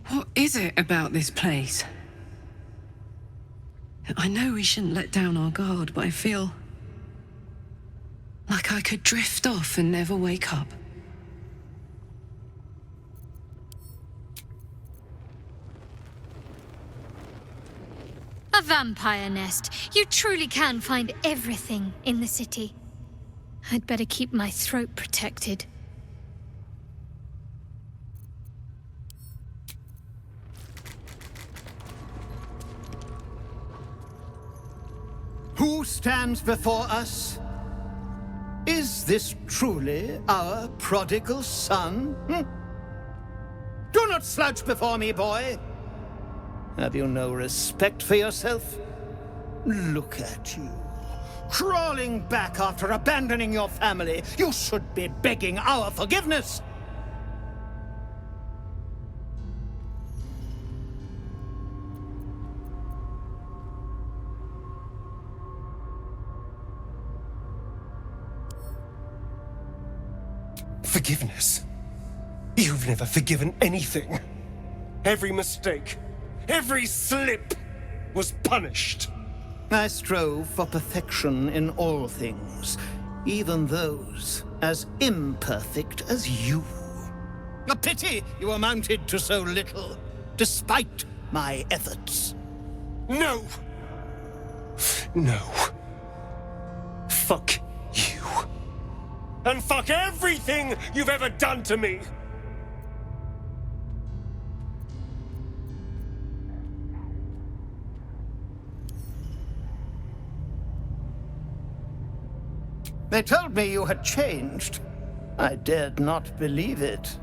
What is it about this place? I know we shouldn't let down our guard, but I feel like I could drift off and never wake up. vampire nest. You truly can find everything in the city. I'd better keep my throat protected. Who stands before us? Is this truly our prodigal son? Do not slouch before me, boy. Have you no respect for yourself? Look at you, crawling back after abandoning your family. You should be begging our forgiveness. Forgiveness? You've never forgiven anything. Every mistake, every slip was punished. I strove for perfection in all things, even those as imperfect as you. A pity you amounted to so little, despite my efforts. No! No. Fuck you. And fuck everything you've ever done to me! They told me you had changed. I dared not believe it.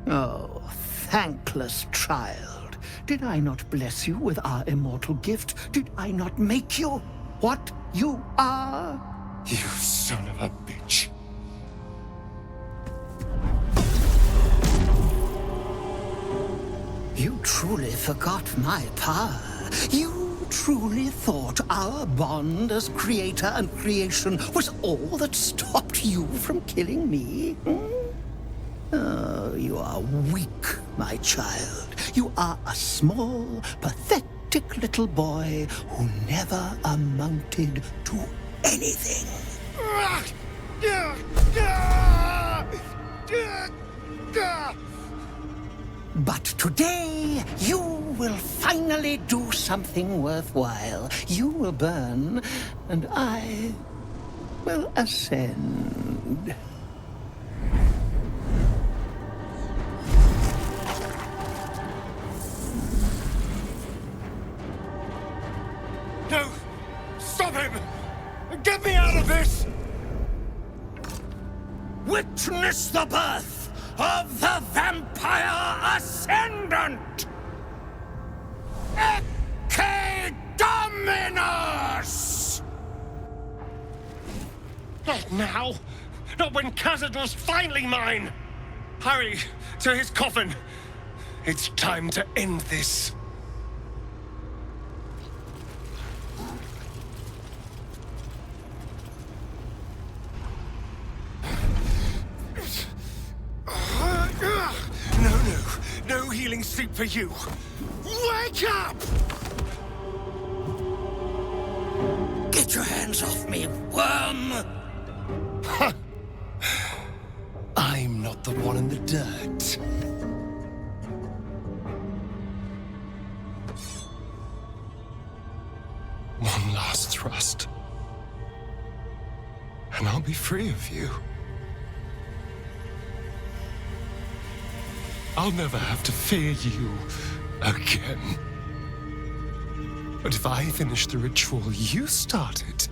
Oh, thankless child. Did I not bless you with our immortal gift? Did I not make you what you are? You son of a bitch. You truly forgot my power. You truly thought our bond as creator and creation was all that stopped you from killing me? Oh, you are weak, my child. You are a small, pathetic little boy who never amounted to anything. But today, you will finally do something worthwhile. You will burn, and I will ascend. No! Stop him! Get me out of this! Witness the birth of the Vampire Ascendant! Ecce Dominus! Not now! Not when Cazador's finally mine! Hurry to his coffin! It's time to end this. No healing sleep for you. Wake up! Get your hands off me, worm! I'm not the one in the dirt. One last thrust. And I'll be free of you. I'll never have to fear you again. But if I finish the ritual you started,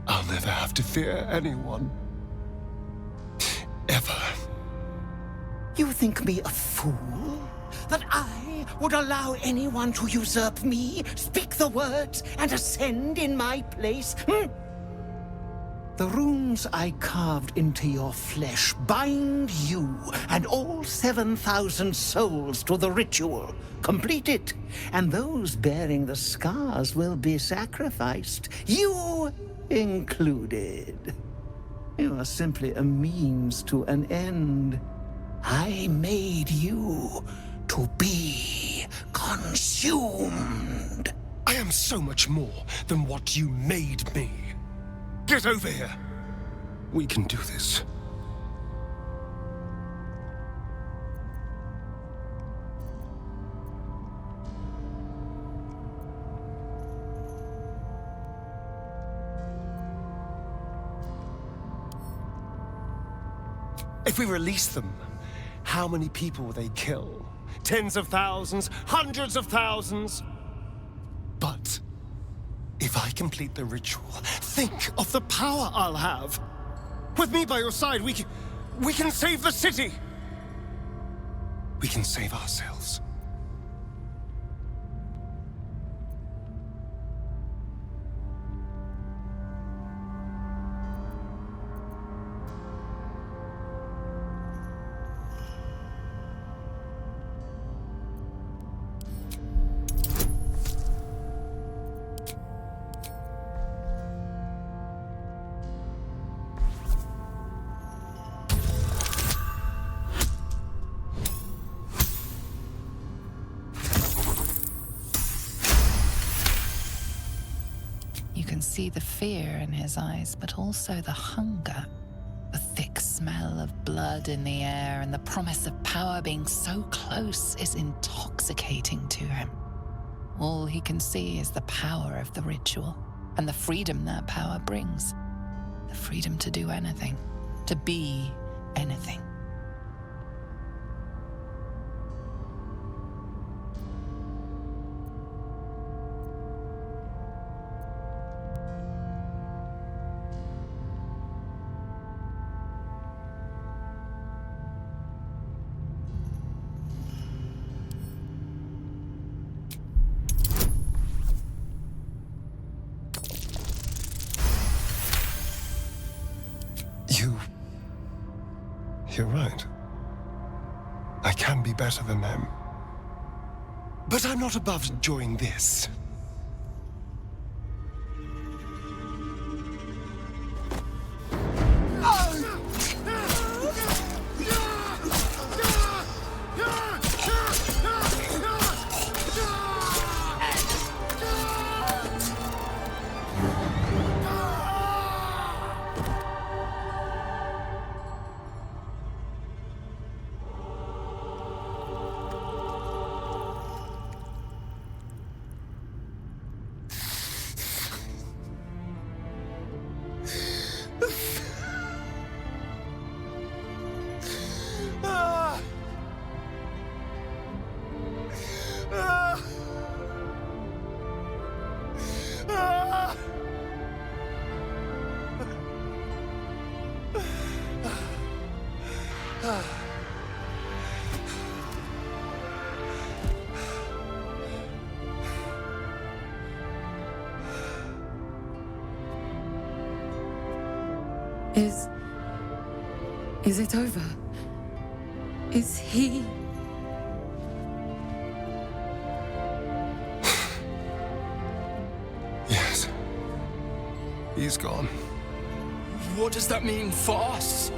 I'll never have to fear anyone. Ever. You think me a fool? That I would allow anyone to usurp me, speak the words, and ascend in my place? The runes I carved into your flesh bind you and all 7,000 souls to the ritual. Complete it, and those bearing the scars will be sacrificed, you included. You are simply a means to an end. I made you to be consumed. I am so much more than what you made me. Get over here. We can do this. If we release them, how many people will they kill? Tens of thousands, hundreds of thousands? But if I complete the ritual, think of the power I'll have. With me by your side, we can save the city. We can save ourselves. See the fear in his eyes, but also the hunger. The thick smell of blood in the air and the promise of power being so close is intoxicating to him. All he can see is the power of the ritual and the freedom that power brings. The freedom to do anything, to be anything. You're right. I can be better than them. But I'm not above enjoying this. Is it over? Is he... Yes. He's gone. What does that mean for us?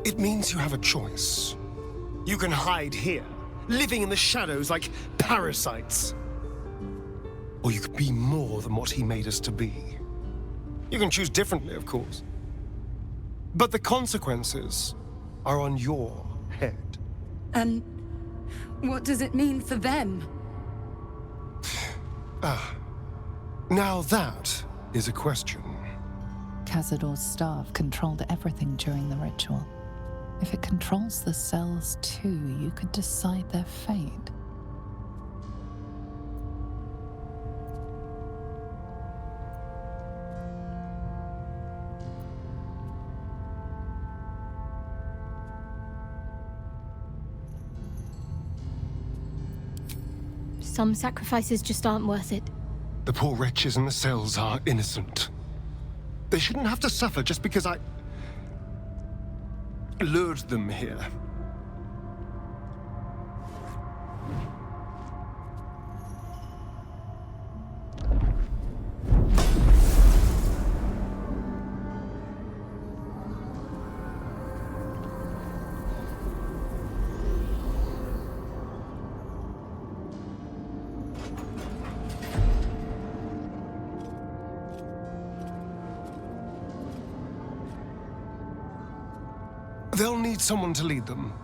It means you have a choice. You can hide here, living in the shadows like parasites. Or you could be more than what he made us to be. You can choose differently, of course. But the consequences are on your head. And what does it mean for them? Now that is a question. Cazador's staff controlled everything during the ritual. If it controls the cells too, you could decide their fate. Some sacrifices just aren't worth it. The poor wretches in the cells are innocent. They shouldn't have to suffer just because I lured them here. They'll need someone to lead them.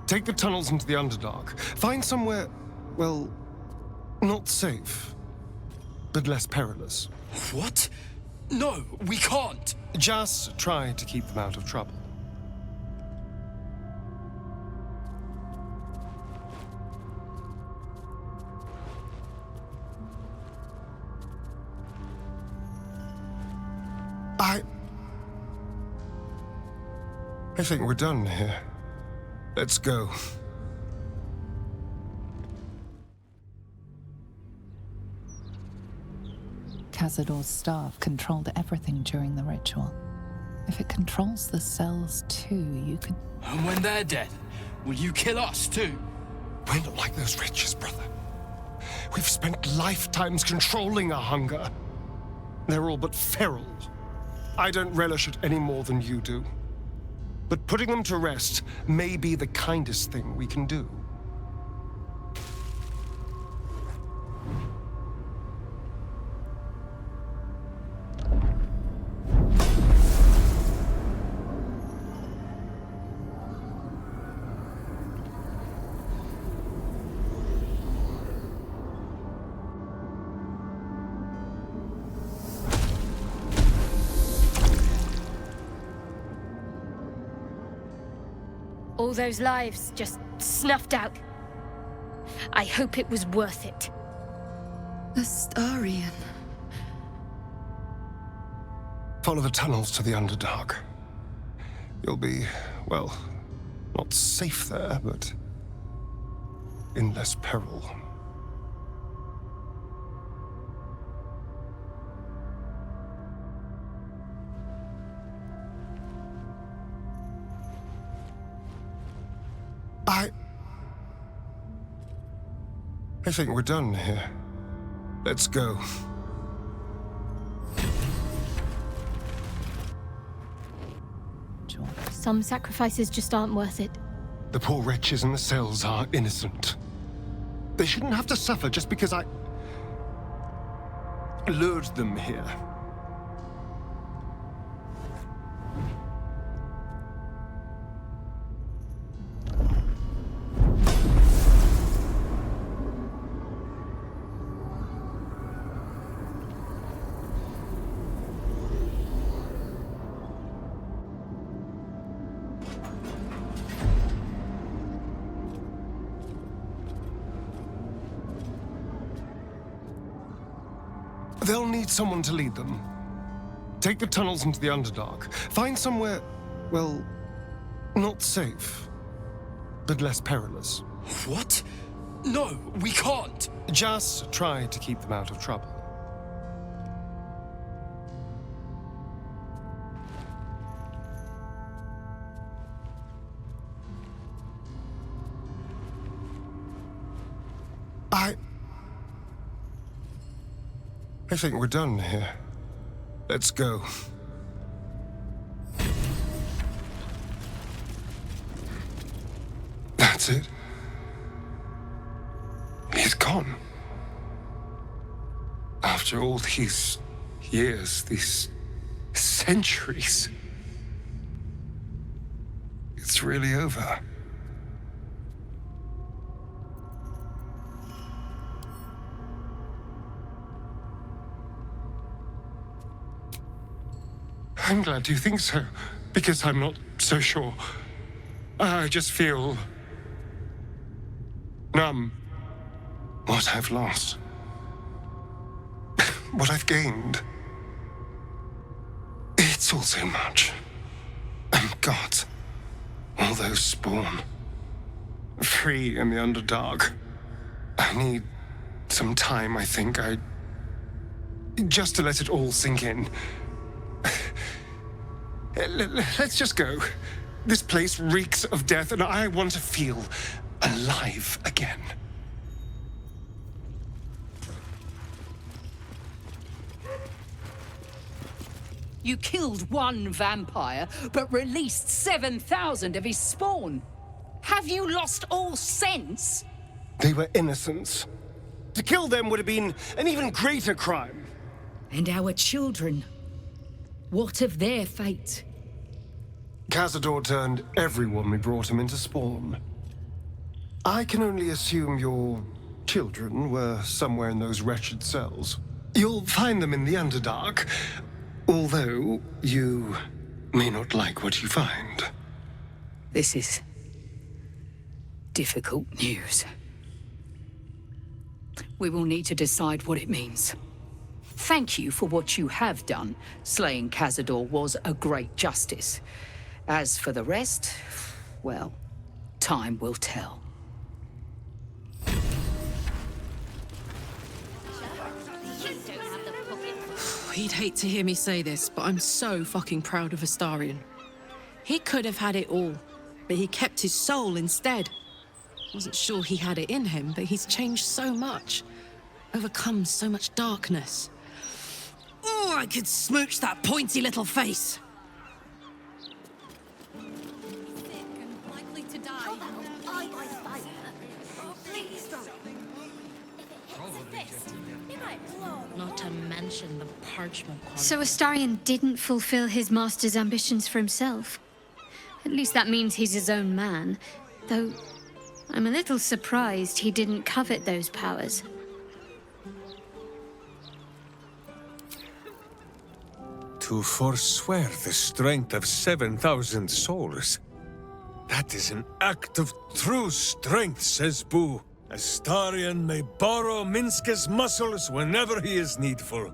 Take the tunnels into the Underdark. Find somewhere, well, not safe, but less perilous. What? No, we can't. Just try to keep them out of trouble. I think we're done here. Let's go. Cazador's staff controlled everything during the ritual. If it controls the cells too, you could... And when they're dead, will you kill us too? We're not like those wretches, brother. We've spent lifetimes controlling our hunger. They're all but feral. I don't relish it any more than you do. But putting them to rest may be the kindest thing we can do. All those lives just snuffed out. I hope it was worth it. Astarion. Follow the tunnels to the Underdark. You'll be, well, not safe there, but in less peril. I think we're done here. Let's go. Some sacrifices just aren't worth it. The poor wretches in the cells are innocent. They shouldn't have to suffer just because I lured them here. They'll need someone to lead them. Take the tunnels into the Underdark. Find somewhere, well, not safe, but less perilous. What? No, we can't. Just try to keep them out of trouble. I think we're done here. Let's go. That's it. He's gone. After all these years, these centuries, it's really over. I'm glad you think so, because I'm not so sure. I just feel numb. What I've lost. What I've gained. It's all so much. And God, all those spawn. Free in the Underdark. I need some time, I think. Just to let it all sink in. Let's just go. This place reeks of death, and I want to feel alive again. You killed one vampire, but released 7,000 of his spawn. Have you lost all sense? They were innocents. To kill them would have been an even greater crime. And our children? What of their fate? Cazador turned everyone we brought him into spawn. I can only assume your children were somewhere in those wretched cells. You'll find them in the Underdark, although you may not like what you find. This is difficult news. We will need to decide what it means. Thank you for what you have done. Slaying Cazador was a great justice. As for the rest, well, time will tell. He'd hate to hear me say this, but I'm so fucking proud of Astarion. He could have had it all, but he kept his soul instead. Wasn't sure he had it in him, but he's changed so much. Overcome so much darkness. Oh, I could smooch that pointy little face. Not to mention the parchment. So Astarion didn't fulfill his master's ambitions for himself. At least that means he's his own man. Though, I'm a little surprised he didn't covet those powers. To forswear the strength of 7,000 souls. That is an act of true strength, says Boo. Astarion may borrow Minsk's muscles whenever he is needful.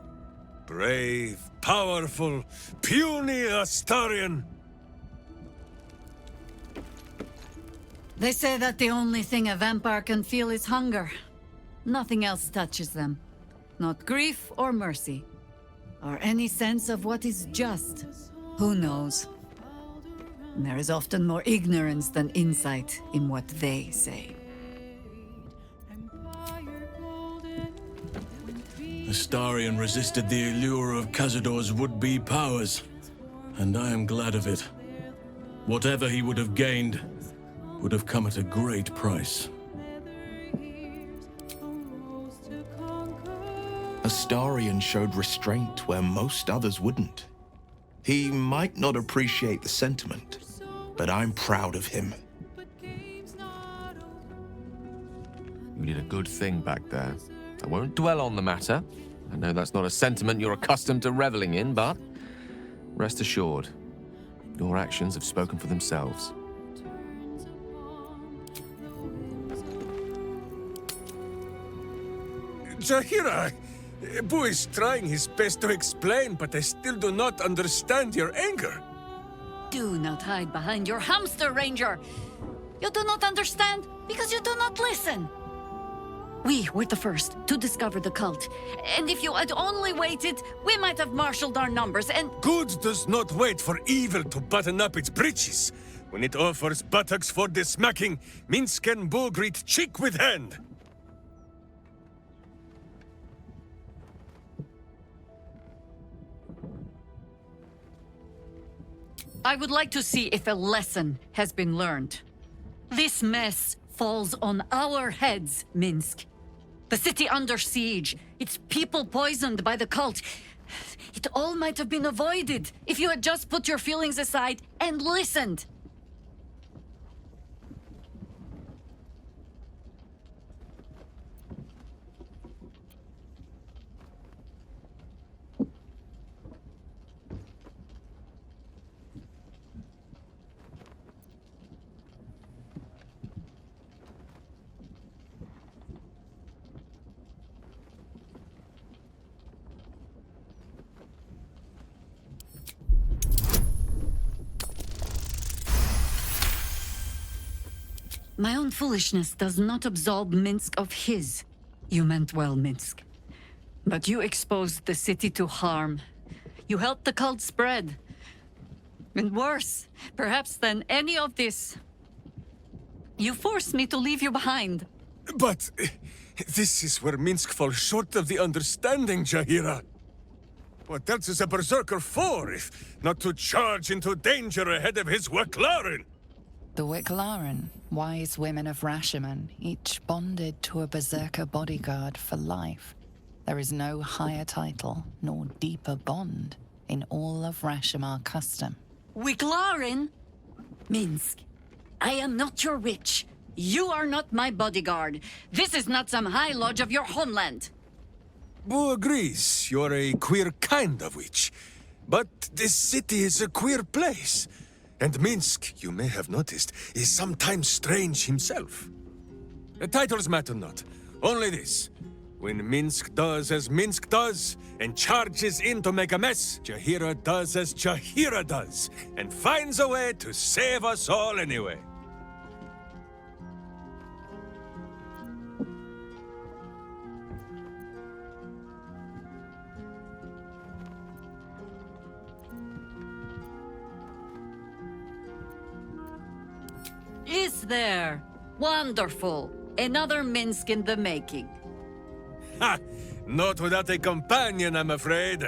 Brave, powerful, puny Astarion. They say that the only thing a vampire can feel is hunger. Nothing else touches them. Not grief or mercy. Or any sense of what is just. Who knows? And there is often more ignorance than insight in what they say. Astarion resisted the allure of Cazador's would-be powers, and I am glad of it. Whatever he would have gained would have come at a great price. Astarion showed restraint where most others wouldn't. He might not appreciate the sentiment, but I'm proud of him. You did a good thing back there. I won't dwell on the matter. I know that's not a sentiment you're accustomed to reveling in, but rest assured, your actions have spoken for themselves. Jaheira, Boo is trying his best to explain, but I still do not understand your anger. Do not hide behind your hamster, Ranger. You do not understand because you do not listen. We were the first to discover the cult. And if you had only waited, we might have marshaled our numbers and... Good does not wait for evil to button up its breeches. When it offers buttocks for the smacking, Minsk and Boo greet cheek with hand. I would like to see if a lesson has been learned. This mess falls on our heads, Minsk. The city under siege, its people poisoned by the cult. It all might have been avoided if you had just put your feelings aside and listened. My own foolishness does not absolve Minsk of his. You meant well, Minsk. But you exposed the city to harm. You helped the cult spread. And worse, perhaps than any of this, you forced me to leave you behind. But this is where Minsk falls short of the understanding, Jaheira. What else is a berserker for, if not to charge into danger ahead of his Waclaren? The Wicklaren, wise women of Rashomon, each bonded to a berserker bodyguard for life. There is no higher title nor deeper bond in all of Rashomon custom. Wiclaren? Minsk, I am not your witch, You are not my bodyguard. This is not some high lodge of your homeland. Boo agrees you're a queer kind of witch. But this city is a queer place. And Minsk, you may have noticed, is sometimes strange himself. The titles matter not. Only this. When Minsk does as Minsk does, and charges in to make a mess, Jaheira does as Jaheira does, and finds a way to save us all anyway. Is there? Wonderful. Another Minsk in the making. Ha! Not without a companion, I'm afraid.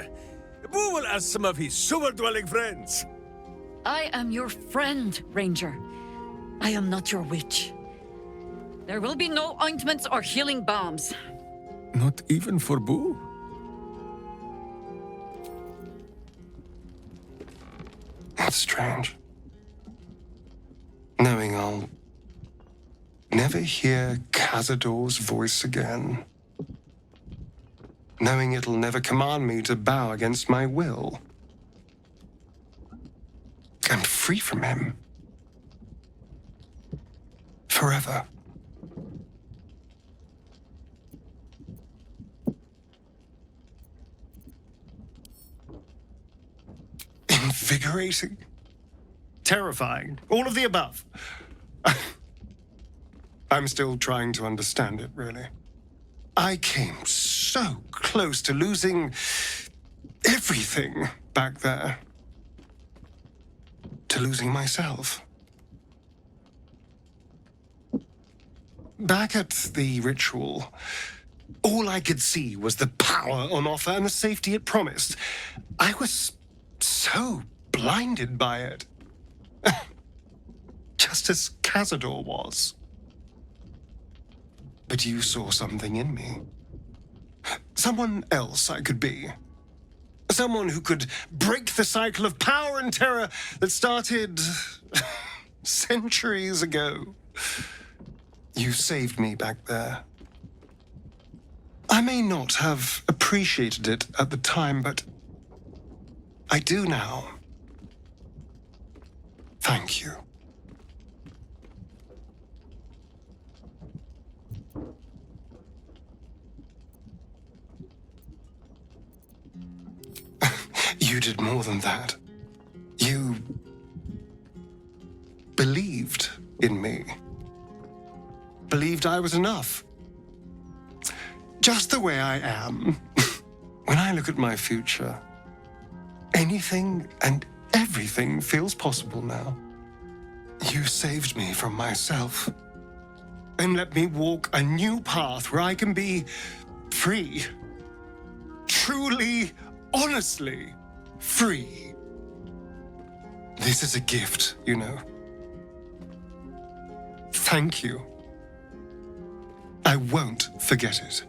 Boo will ask some of his sewer-dwelling friends. I am your friend, Ranger. I am not your witch. There will be no ointments or healing balms. Not even for Boo? That's strange. Knowing I'll never hear Cazador's voice again. Knowing it'll never command me to bow against my will. I'm free from him. Forever. Invigorating. Terrifying. All of the above. I'm still trying to understand it, really. I came so close to losing everything back there. To losing myself. Back at the ritual, all I could see was the power on offer and the safety it promised. I was so blinded by it. Just as Cazador was. But you saw something in me. Someone else I could be. Someone who could break the cycle of power and terror that started centuries ago. You saved me back there. I may not have appreciated it at the time, but I do now. Thank you. You did more than that. You believed in me. Believed I was enough. Just the way I am. When I look at my future, anything and everything feels possible now. You saved me from myself. And let me walk a new path where I can be free. Truly, honestly free. This is a gift, you know. Thank you. I won't forget it.